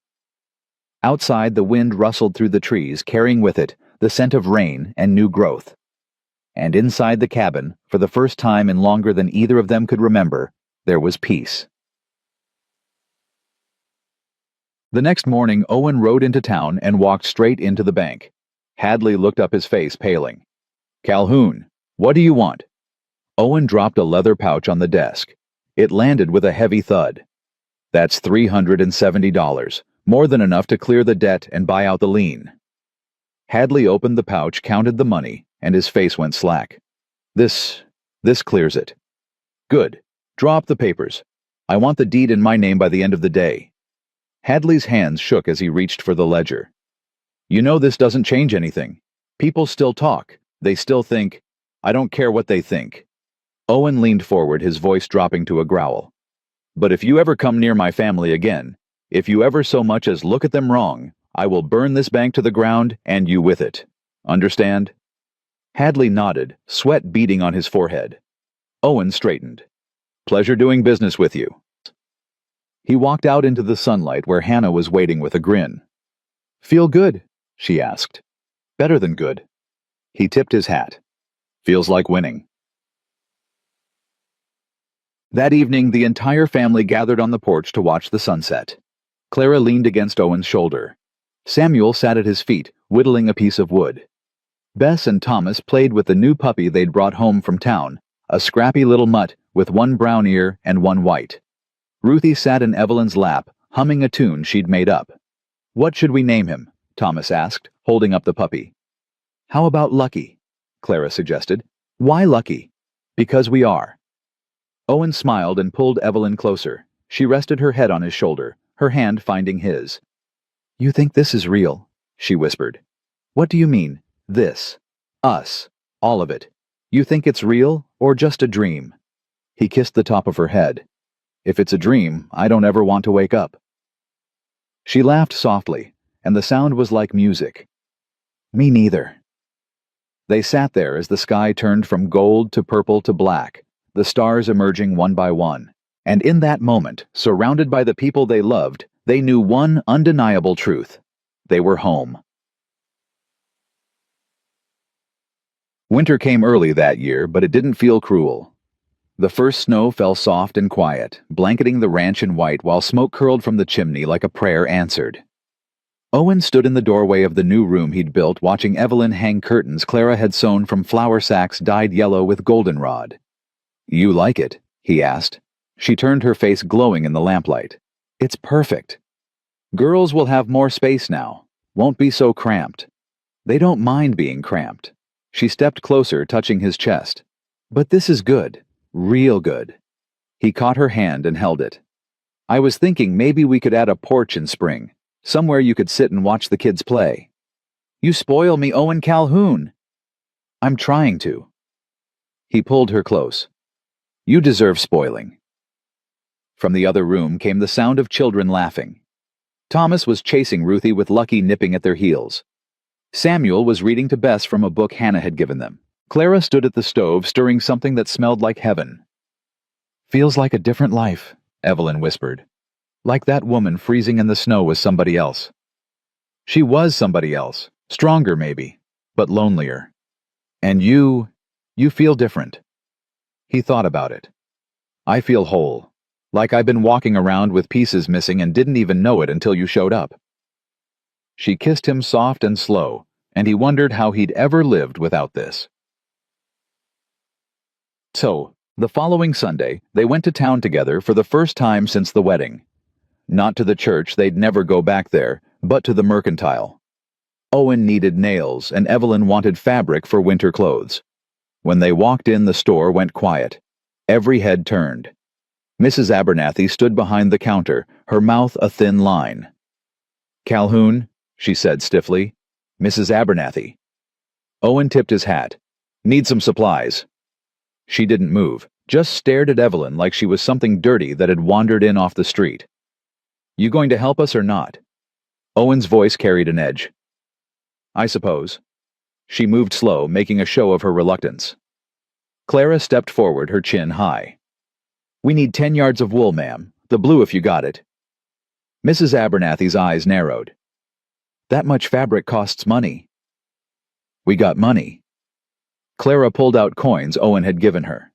Outside, the wind rustled through the trees, carrying with it the scent of rain and new growth. And inside the cabin, for the first time in longer than either of them could remember, there was peace. The next morning, Owen rode into town and walked straight into the bank. Hadley looked up, his face paling. "Calhoun, what do you want?" Owen dropped a leather pouch on the desk. It landed with a heavy thud. "That's $370, more than enough to clear the debt and buy out the lien." Hadley opened the pouch, counted the money, and his face went slack. This clears it." "Good. Draw up the papers. I want the deed in my name by the end of the day." Hadley's hands shook as he reached for the ledger. "You know this doesn't change anything. People still talk. They still think. I don't care what they think." Owen leaned forward, his voice dropping to a growl. "But if you ever come near my family again, If you ever so much as look at them wrong, I will burn this bank to the ground and you with it. Understand?" Hadley nodded, sweat beading on his forehead. Owen straightened. "Pleasure doing business with you." He walked out into the sunlight where Hannah was waiting with a grin. "Feel good?" she asked. "Better than good." He tipped his hat. "Feels like winning." That evening, the entire family gathered on the porch to watch the sunset. Clara leaned against Owen's shoulder. Samuel sat at his feet, whittling a piece of wood. Bess and Thomas played with the new puppy they'd brought home from town, a scrappy little mutt with one brown ear and one white. Ruthie sat in Evelyn's lap, humming a tune she'd made up. "What should we name him?" Thomas asked, holding up the puppy. "How about Lucky?" Clara suggested. "Why Lucky?" "Because we are." Owen smiled and pulled Evelyn closer. She rested her head on his shoulder, her hand finding his. "You think this is real?" she whispered. "What do you mean, this? Us. All of it. You think it's real, or just a dream?" He kissed the top of her head. "If it's a dream, I don't ever want to wake up." She laughed softly, and the sound was like music. "Me neither." They sat there as the sky turned from gold to purple to black, the stars emerging one by one. And in that moment, surrounded by the people they loved, they knew one undeniable truth. They were home. Winter came early that year, but it didn't feel cruel. The first snow fell soft and quiet, blanketing the ranch in white while smoke curled from the chimney like a prayer answered. Owen stood in the doorway of the new room he'd built, watching Evelyn hang curtains Clara had sewn from flour sacks dyed yellow with goldenrod. "You like it?" he asked. She turned her face glowing in the lamplight. "It's perfect. Girls will have more space now. Won't be so cramped." "They don't mind being cramped." She stepped closer, touching his chest. "But this is good. Real good." He caught her hand and held it. "I was thinking maybe we could add a porch in spring. Somewhere you could sit and watch the kids play." "You spoil me, Owen Calhoun." "I'm trying to." He pulled her close. "You deserve spoiling." From the other room came the sound of children laughing. Thomas was chasing Ruthie with Lucky nipping at their heels. Samuel was reading to Bess from a book Hannah had given them. Clara stood at the stove stirring something that smelled like heaven. "Feels like a different life," Evelyn whispered. "Like that woman freezing in the snow was somebody else." She was somebody else, stronger maybe, but lonelier. "And you feel different." He thought about it. "I feel whole, like I've been walking around with pieces missing and didn't even know it until you showed up." She kissed him soft and slow, and he wondered how he'd ever lived without this. So, the following Sunday, they went to town together for the first time since the wedding. Not to the church, they'd never go back there, but to the mercantile. Owen needed nails, and Evelyn wanted fabric for winter clothes. When they walked in, the store went quiet. Every head turned. Mrs. Abernathy stood behind the counter, her mouth a thin line. "Calhoun," she said stiffly. "Mrs. Abernathy." Owen tipped his hat. "Need some supplies." She didn't move, just stared at Evelyn like she was something dirty that had wandered in off the street. "You going to help us or not?" Owen's voice carried an edge. "I suppose." She moved slow, making a show of her reluctance. Clara stepped forward, her chin high. "We need 10 yards of wool, ma'am. The blue if you got it." Mrs. Abernathy's eyes narrowed. "That much fabric costs money." "We got money." Clara pulled out coins Owen had given her.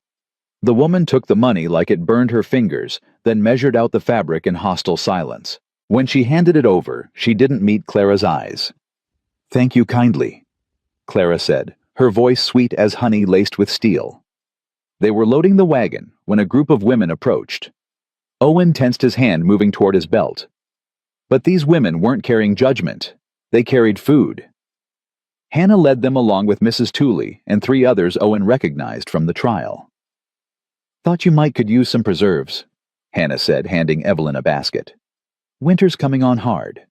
The woman took the money like it burned her fingers, then measured out the fabric in hostile silence. When she handed it over, she didn't meet Clara's eyes. "Thank you kindly," Clara said, her voice sweet as honey laced with steel. They were loading the wagon when a group of women approached. Owen tensed his hand, moving toward his belt. But these women weren't carrying judgment. They carried food. Hannah led them along with Mrs. Tooley and 3 others Owen recognized from the trial. "Thought you might could use some preserves," Hannah said, handing Evelyn a basket. "Winter's coming on hard."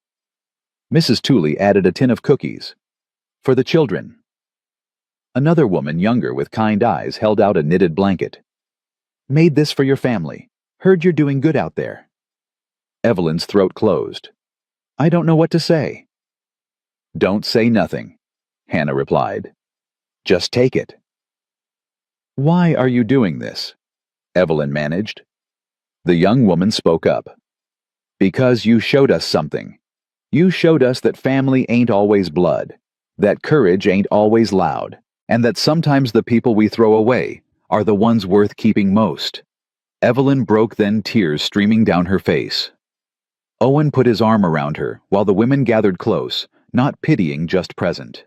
Mrs. Tooley added a tin of cookies. "For the children." Another woman, younger with kind eyes, held out a knitted blanket. "Made this for your family. Heard you're doing good out there." Evelyn's throat closed. I don't know what to say. Don't say nothing, Hannah replied. Just take it. Why are you doing this? Evelyn managed. The young woman spoke up. Because you showed us something. You showed us that family ain't always blood, that courage ain't always loud, and that sometimes the people we throw away are the ones worth keeping most. Evelyn broke, then tears streaming down her face. Owen put his arm around her while the women gathered close, not pitying, just present.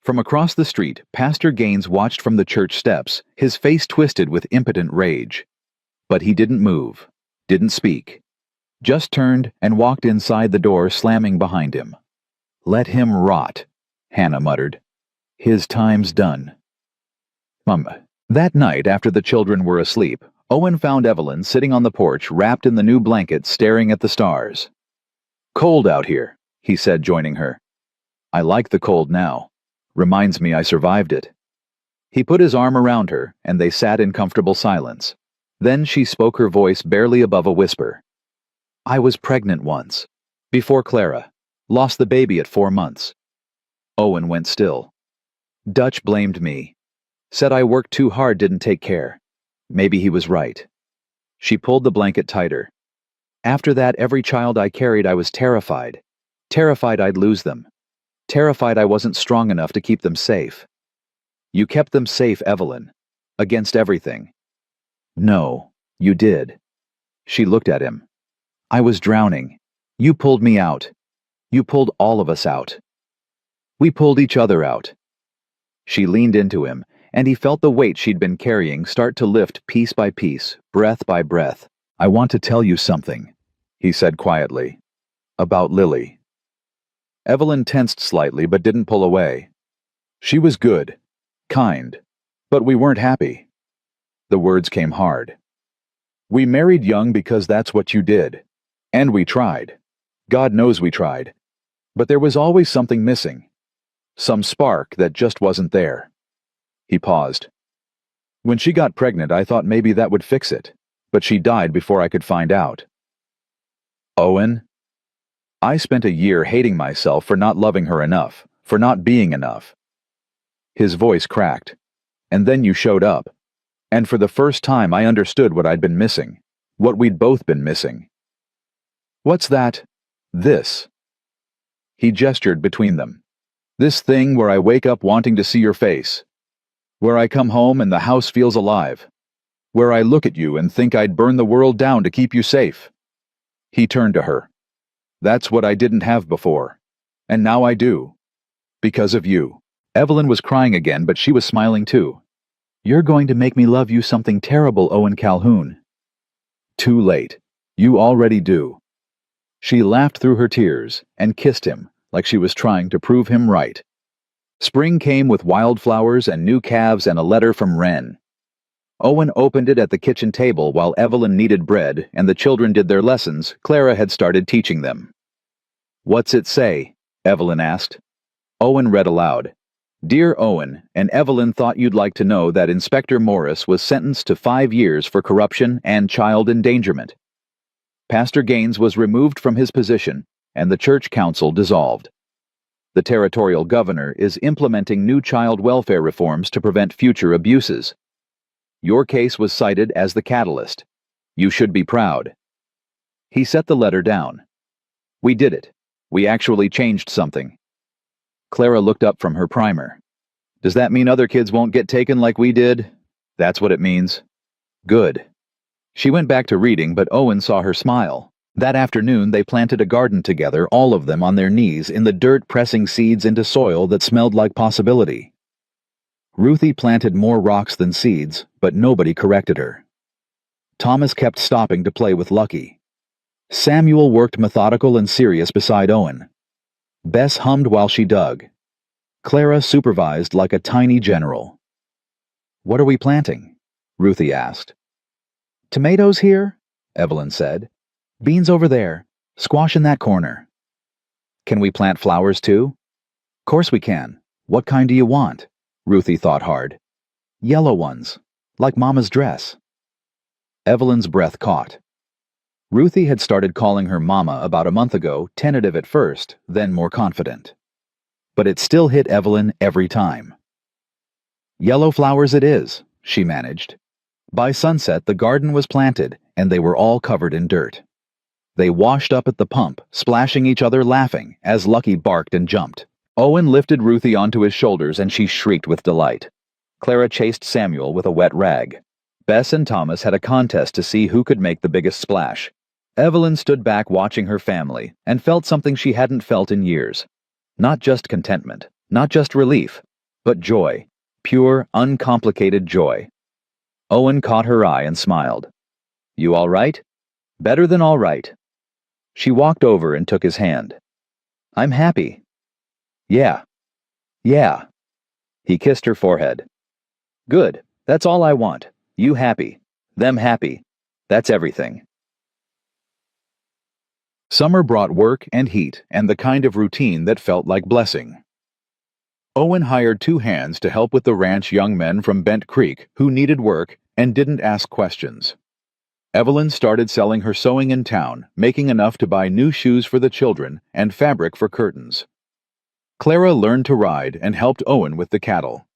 From across the street, Pastor Gaines watched from the church steps, his face twisted with impotent rage. But he didn't move, didn't speak. Just turned and walked inside the door, slamming behind him. Let him rot, Hannah muttered. His time's done. That night, after the children were asleep, Owen found Evelyn sitting on the porch, wrapped in the new blanket, staring at the stars. Cold out here, he said, joining her. I like the cold now. Reminds me I survived it. He put his arm around her, and they sat in comfortable silence. Then she spoke, her voice barely above a whisper. I was pregnant once. Before Clara. Lost the baby at 4 months. Owen went still. Dutch blamed me. Said I worked too hard, didn't take care. Maybe he was right. She pulled the blanket tighter. After that, every child I carried, I was terrified. Terrified I'd lose them. Terrified I wasn't strong enough to keep them safe. You kept them safe, Evelyn. Against everything. No, you did. She looked at him. I was drowning. You pulled me out. You pulled all of us out. We pulled each other out. She leaned into him, and he felt the weight she'd been carrying start to lift piece by piece, breath by breath. I want to tell you something, he said quietly. About Lily. Evelyn tensed slightly but didn't pull away. She was good, kind, but we weren't happy. The words came hard. We married young because that's what you did. And we tried. God knows we tried. But there was always something missing. Some spark that just wasn't there. He paused. When she got pregnant, I thought maybe that would fix it, but she died before I could find out. Owen? I spent a year hating myself for not loving her enough, for not being enough. His voice cracked. And then you showed up. And for the first time I understood what I'd been missing, what we'd both been missing. What's that? This. He gestured between them. This thing where I wake up wanting to see your face. Where I come home and the house feels alive. Where I look at you and think I'd burn the world down to keep you safe. He turned to her. That's what I didn't have before. And now I do. Because of you. Evelyn was crying again, but she was smiling too. You're going to make me love you something terrible, Owen Calhoun. Too late. You already do. She laughed through her tears and kissed him like she was trying to prove him right. Spring came with wildflowers and new calves and a letter from Wren. Owen opened it at the kitchen table while Evelyn kneaded bread and the children did their lessons. Clara had started teaching them. What's it say? Evelyn asked. Owen read aloud. Dear Owen, and Evelyn thought you'd like to know that Inspector Morris was sentenced to 5 years for corruption and child endangerment. Pastor Gaines was removed from his position, and the church council dissolved. The territorial governor is implementing new child welfare reforms to prevent future abuses. Your case was cited as the catalyst. You should be proud. He set the letter down. We did it. We actually changed something. Clara looked up from her primer. Does that mean other kids won't get taken like we did? That's what it means. Good. She went back to reading, but Owen saw her smile. That afternoon they planted a garden together, all of them on their knees in the dirt, pressing seeds into soil that smelled like possibility. Ruthie planted more rocks than seeds, but nobody corrected her. Thomas kept stopping to play with Lucky. Samuel worked methodical and serious beside Owen. Bess hummed while she dug. Clara supervised like a tiny general. What are we planting? Ruthie asked. Tomatoes here, Evelyn said. Beans over there. Squash in that corner. Can we plant flowers too? Course we can. What kind do you want? Ruthie thought hard. Yellow ones, like Mama's dress. Evelyn's breath caught. Ruthie had started calling her Mama about a month ago, tentative at first, then more confident. But it still hit Evelyn every time. Yellow flowers it is, she managed. By sunset, the garden was planted, and they were all covered in dirt. They washed up at the pump, splashing each other laughing, as Lucky barked and jumped. Owen lifted Ruthie onto his shoulders and she shrieked with delight. Clara chased Samuel with a wet rag. Bess and Thomas had a contest to see who could make the biggest splash. Evelyn stood back watching her family and felt something she hadn't felt in years. Not just contentment, not just relief, but joy. Pure, uncomplicated joy. Owen caught her eye and smiled. "You all right?" "Better than all right." She walked over and took his hand. "I'm happy." "Yeah. Yeah." He kissed her forehead. "Good. That's all I want. You happy. Them happy. That's everything." Summer brought work and heat and the kind of routine that felt like blessing. Owen hired 2 hands to help with the ranch young men from Bent Creek who needed work and didn't ask questions. Evelyn started selling her sewing in town, making enough to buy new shoes for the children and fabric for curtains. Clara learned to ride and helped Owen with the cattle.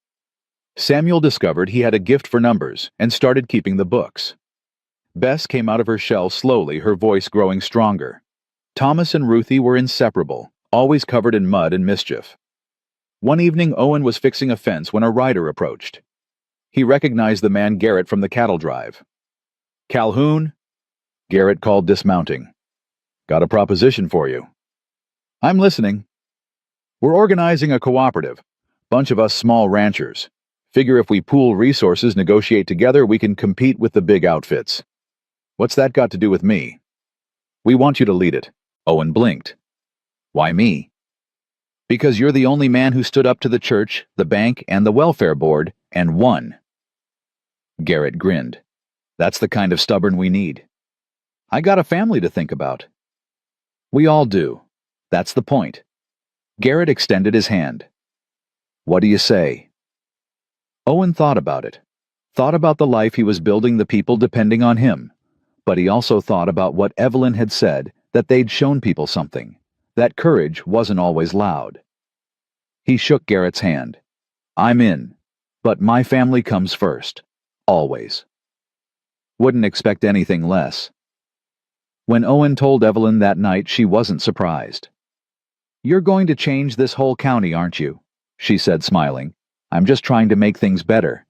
Samuel discovered he had a gift for numbers and started keeping the books. Bess came out of her shell slowly, her voice growing stronger. Thomas and Ruthie were inseparable, always covered in mud and mischief. One evening Owen was fixing a fence when a rider approached. He recognized the man Garrett from the cattle drive. "Calhoun?" Garrett called, dismounting. "Got a proposition for you." "I'm listening." "We're organizing a cooperative. Bunch of us small ranchers. Figure if we pool resources, negotiate together, we can compete with the big outfits." "What's that got to do with me?" "We want you to lead it." Owen blinked. "Why me?" "Because you're the only man who stood up to the church, the bank, and the welfare board, and won." Garrett grinned. "That's the kind of stubborn we need." "I got a family to think about." "We all do. That's the point." Garrett extended his hand. "What do you say?" Owen thought about it. Thought about the life he was building, the people depending on him. But he also thought about what Evelyn had said, that they'd shown people something. That courage wasn't always loud. He shook Garrett's hand. "I'm in. But my family comes first. Always." Wouldn't expect anything less. When Owen told Evelyn that night, she wasn't surprised. "You're going to change this whole county, aren't you?" she said, smiling. "I'm just trying to make things better."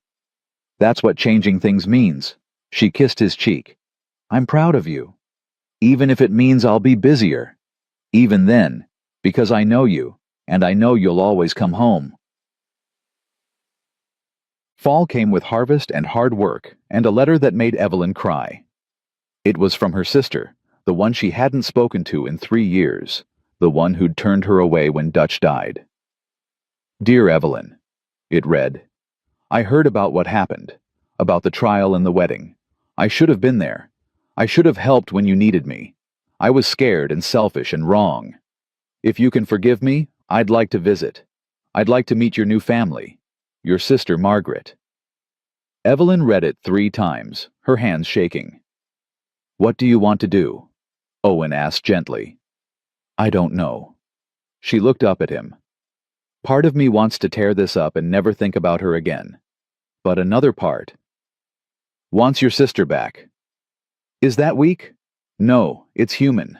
"That's what changing things means." She kissed his cheek. "I'm proud of you. Even if it means I'll be busier. Even then, because I know you, and I know you'll always come home." Fall came with harvest and hard work, and a letter that made Evelyn cry. It was from her sister, the one she hadn't spoken to in 3 years, the one who'd turned her away when Dutch died. "Dear Evelyn," it read, "I heard about what happened, about the trial and the wedding. I should have been there. I should have helped when you needed me. I was scared and selfish and wrong. If you can forgive me, I'd like to visit. I'd like to meet your new family. Your sister Margaret." Evelyn read it 3 times, her hands shaking. "What do you want to do?" Owen asked gently. "I don't know." She looked up at him. "Part of me wants to tear this up and never think about her again. But another part wants your sister back." "Is that weak?" "No, it's human."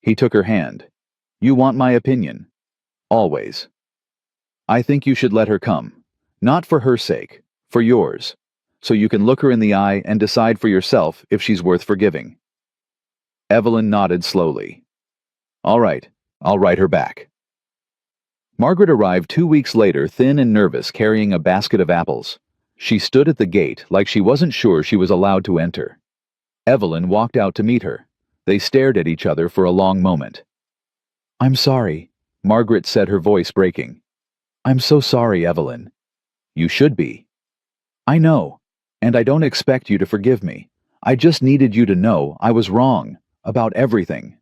He took her hand. "You want my opinion?" "Always." "I think you should let her come. Not for her sake, for yours. So you can look her in the eye and decide for yourself if she's worth forgiving." Evelyn nodded slowly. "All right, I'll write her back." Margaret arrived 2 weeks later, thin and nervous, carrying a basket of apples. She stood at the gate like she wasn't sure she was allowed to enter. Evelyn walked out to meet her. They stared at each other for a long moment. "I'm sorry," Margaret said, her voice breaking. "I'm so sorry, Evelyn." "You should be." "I know, and I don't expect you to forgive me. I just needed you to know I was wrong, about everything."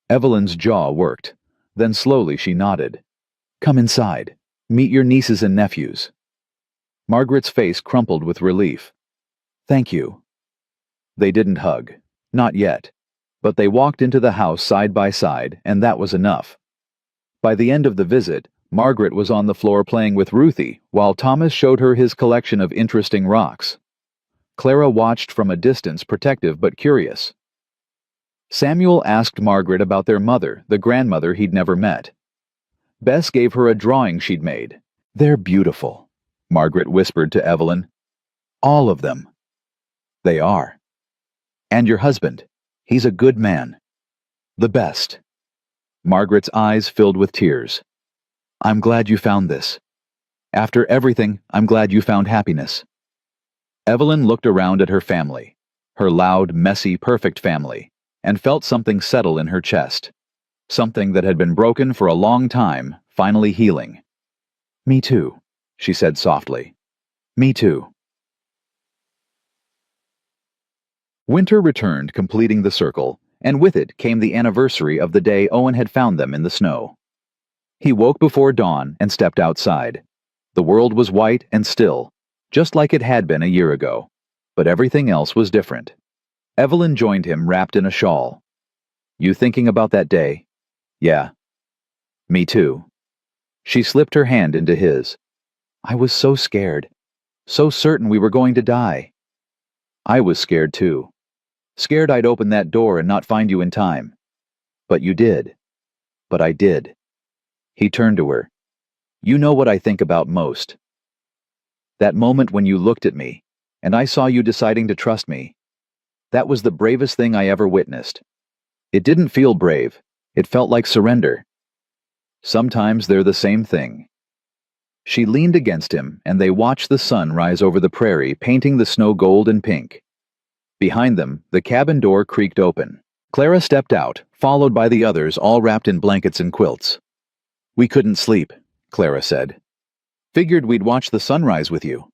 Evelyn's jaw worked. Then slowly she nodded. "Come inside. Meet your nieces and nephews." Margaret's face crumpled with relief. "Thank you." They didn't hug. Not yet. But they walked into the house side by side, and that was enough. By the end of the visit, Margaret was on the floor playing with Ruthie, while Thomas showed her his collection of interesting rocks. Clara watched from a distance, protective but curious. Samuel asked Margaret about their mother, the grandmother he'd never met. Bess gave her a drawing she'd made. "They're beautiful," Margaret whispered to Evelyn. "All of them." "They are. And your husband, he's a good man. The best." Margaret's eyes filled with tears. "I'm glad you found this. After everything, I'm glad you found happiness." Evelyn looked around at her family, her loud, messy, perfect family, and felt something settle in her chest. Something that had been broken for a long time, finally healing. "Me too," she said softly. "Me too." Winter returned, completing the circle, and with it came the anniversary of the day Owen had found them in the snow. He woke before dawn and stepped outside. The world was white and still, just like it had been a year ago, but everything else was different. Evelyn joined him wrapped in a shawl. "You thinking about that day?" "Yeah." "Me too." She slipped her hand into his. "I was so scared, so certain we were going to die." "I was scared too. Scared I'd open that door and not find you in time. But you did. But I did." He turned to her. "You know what I think about most. That moment when you looked at me, and I saw you deciding to trust me. That was the bravest thing I ever witnessed. It didn't feel brave. It felt like surrender. Sometimes they're the same thing." She leaned against him, and they watched the sun rise over the prairie, painting the snow gold and pink. Behind them, the cabin door creaked open. Clara stepped out, followed by the others, all wrapped in blankets and quilts. "We couldn't sleep," Clara said. "Figured we'd watch the sunrise with you."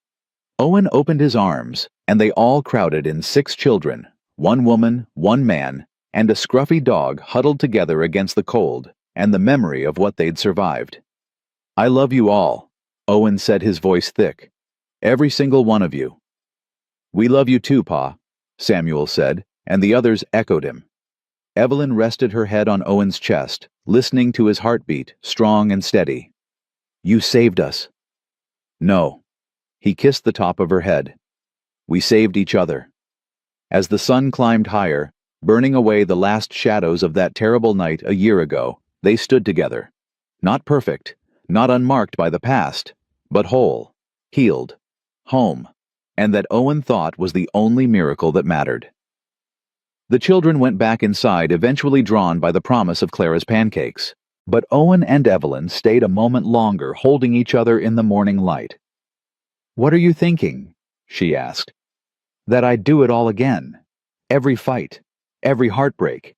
Owen opened his arms, and they all crowded in 6 children, 1 woman, 1 man, and a scruffy dog huddled together against the cold and the memory of what they'd survived. "I love you all," Owen said, his voice thick. "Every single one of you." "We love you too, Pa," Samuel said, and the others echoed him. Evelyn rested her head on Owen's chest, listening to his heartbeat, strong and steady. "You saved us." "No." He kissed the top of her head. "We saved each other." As the sun climbed higher, burning away the last shadows of that terrible night a year ago, they stood together. Not perfect, not unmarked by the past, but whole, healed, home, and that Owen thought was the only miracle that mattered. The children went back inside, eventually drawn by the promise of Clara's pancakes. But Owen and Evelyn stayed a moment longer, holding each other in the morning light. "What are you thinking?" she asked. "That I'd do it all again. Every fight, every heartbreak,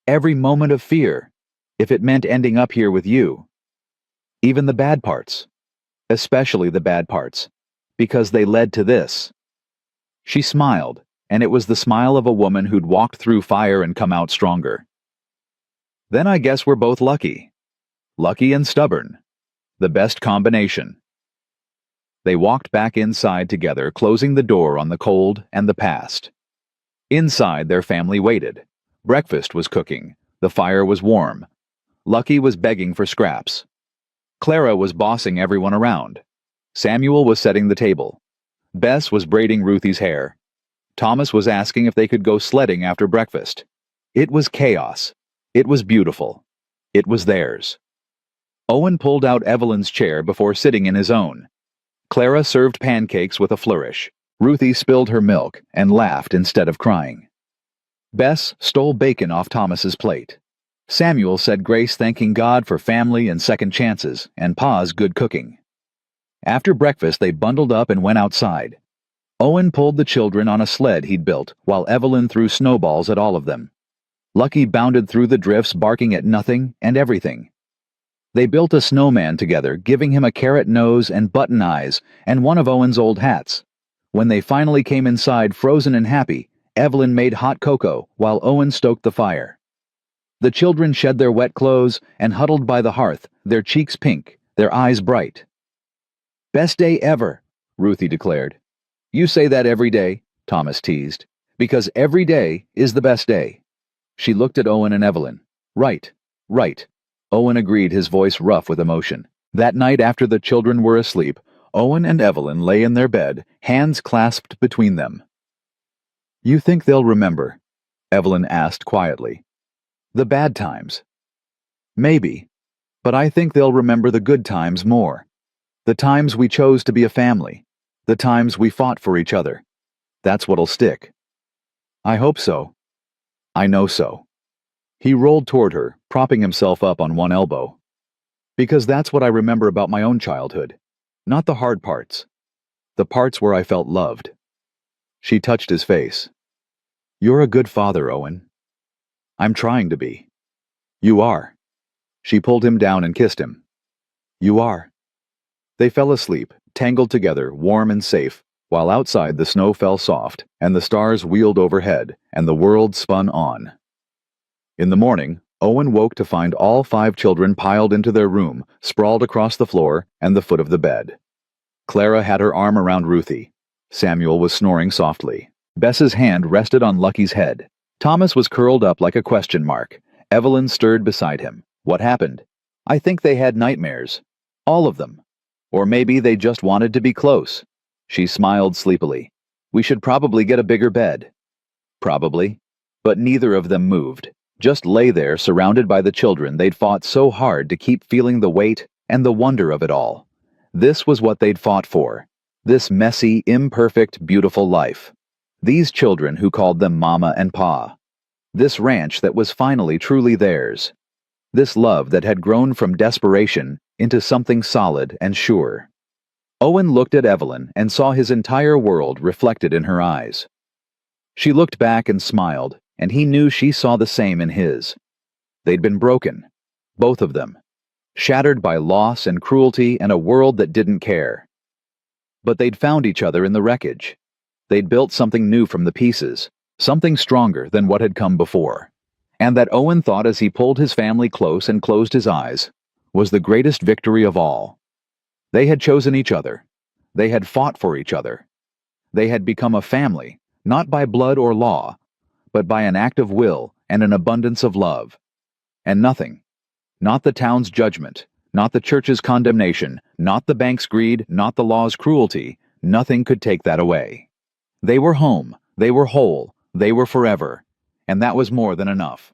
every moment of fear, if it meant ending up here with you. Even the bad parts. Especially the bad parts, because they led to this." She smiled, and it was the smile of a woman who'd walked through fire and come out stronger. "Then I guess we're both lucky. Lucky and stubborn. The best combination." They walked back inside together, closing the door on the cold and the past. Inside, their family waited. Breakfast was cooking. The fire was warm. Lucky was begging for scraps. Clara was bossing everyone around. Samuel was setting the table. Bess was braiding Ruthie's hair. Thomas was asking if they could go sledding after breakfast. It was chaos. It was beautiful. It was theirs. Owen pulled out Evelyn's chair before sitting in his own. Clara served pancakes with a flourish. Ruthie spilled her milk and laughed instead of crying. Bess stole bacon off Thomas's plate. Samuel said grace, thanking God for family and second chances, and Pa's good cooking. After breakfast, they bundled up and went outside. Owen pulled the children on a sled he'd built, while Evelyn threw snowballs at all of them. Lucky bounded through the drifts, barking at nothing and everything. They built a snowman together, giving him a carrot nose and button eyes and one of Owen's old hats. When they finally came inside, frozen and happy, Evelyn made hot cocoa while Owen stoked the fire. The children shed their wet clothes and huddled by the hearth, their cheeks pink, their eyes bright. "Best day ever," Ruthie declared. "You say that every day," Thomas teased, "because every day is the best day." She looked at Owen and Evelyn. Right, right. Owen agreed, his voice rough with emotion. That night after the children were asleep, Owen and Evelyn lay in their bed, hands clasped between them. You think they'll remember? Evelyn asked quietly. The bad times. Maybe, but I think they'll remember the good times more. The times we chose to be a family. The times we fought for each other. That's what'll stick. I hope so. I know so. He rolled toward her, propping himself up on one elbow. Because that's what I remember about my own childhood. Not the hard parts. The parts where I felt loved. She touched his face. You're a good father, Owen. I'm trying to be. You are. She pulled him down and kissed him. You are. They fell asleep, tangled together, warm and safe, while outside the snow fell soft, and the stars wheeled overhead, and the world spun on. In the morning, Owen woke to find all 5 children piled into their room, sprawled across the floor and the foot of the bed. Clara had her arm around Ruthie. Samuel was snoring softly. Bess's hand rested on Lucky's head. Thomas was curled up like a question mark. Evelyn stirred beside him. What happened? I think they had nightmares. All of them. Or maybe they just wanted to be close. She smiled sleepily. We should probably get a bigger bed. Probably. But neither of them moved. Just lay there surrounded by the children they'd fought so hard to keep feeling the weight and the wonder of it all. This was what they'd fought for. This messy, imperfect, beautiful life. These children who called them Mama and Pa. This ranch that was finally truly theirs. This love that had grown from desperation into something solid and sure. Owen looked at Evelyn and saw his entire world reflected in her eyes. She looked back and smiled, and he knew she saw the same in his. They'd been broken, both of them, shattered by loss and cruelty and a world that didn't care. But they'd found each other in the wreckage. They'd built something new from the pieces, something stronger than what had come before. And that Owen thought as he pulled his family close and closed his eyes, was the greatest victory of all. They had chosen each other. They had fought for each other. They had become a family, not by blood or law, but by an act of will and an abundance of love. And nothing, not the town's judgment, not the church's condemnation, not the bank's greed, not the law's cruelty, nothing could take that away. They were home, they were whole, they were forever, and that was more than enough.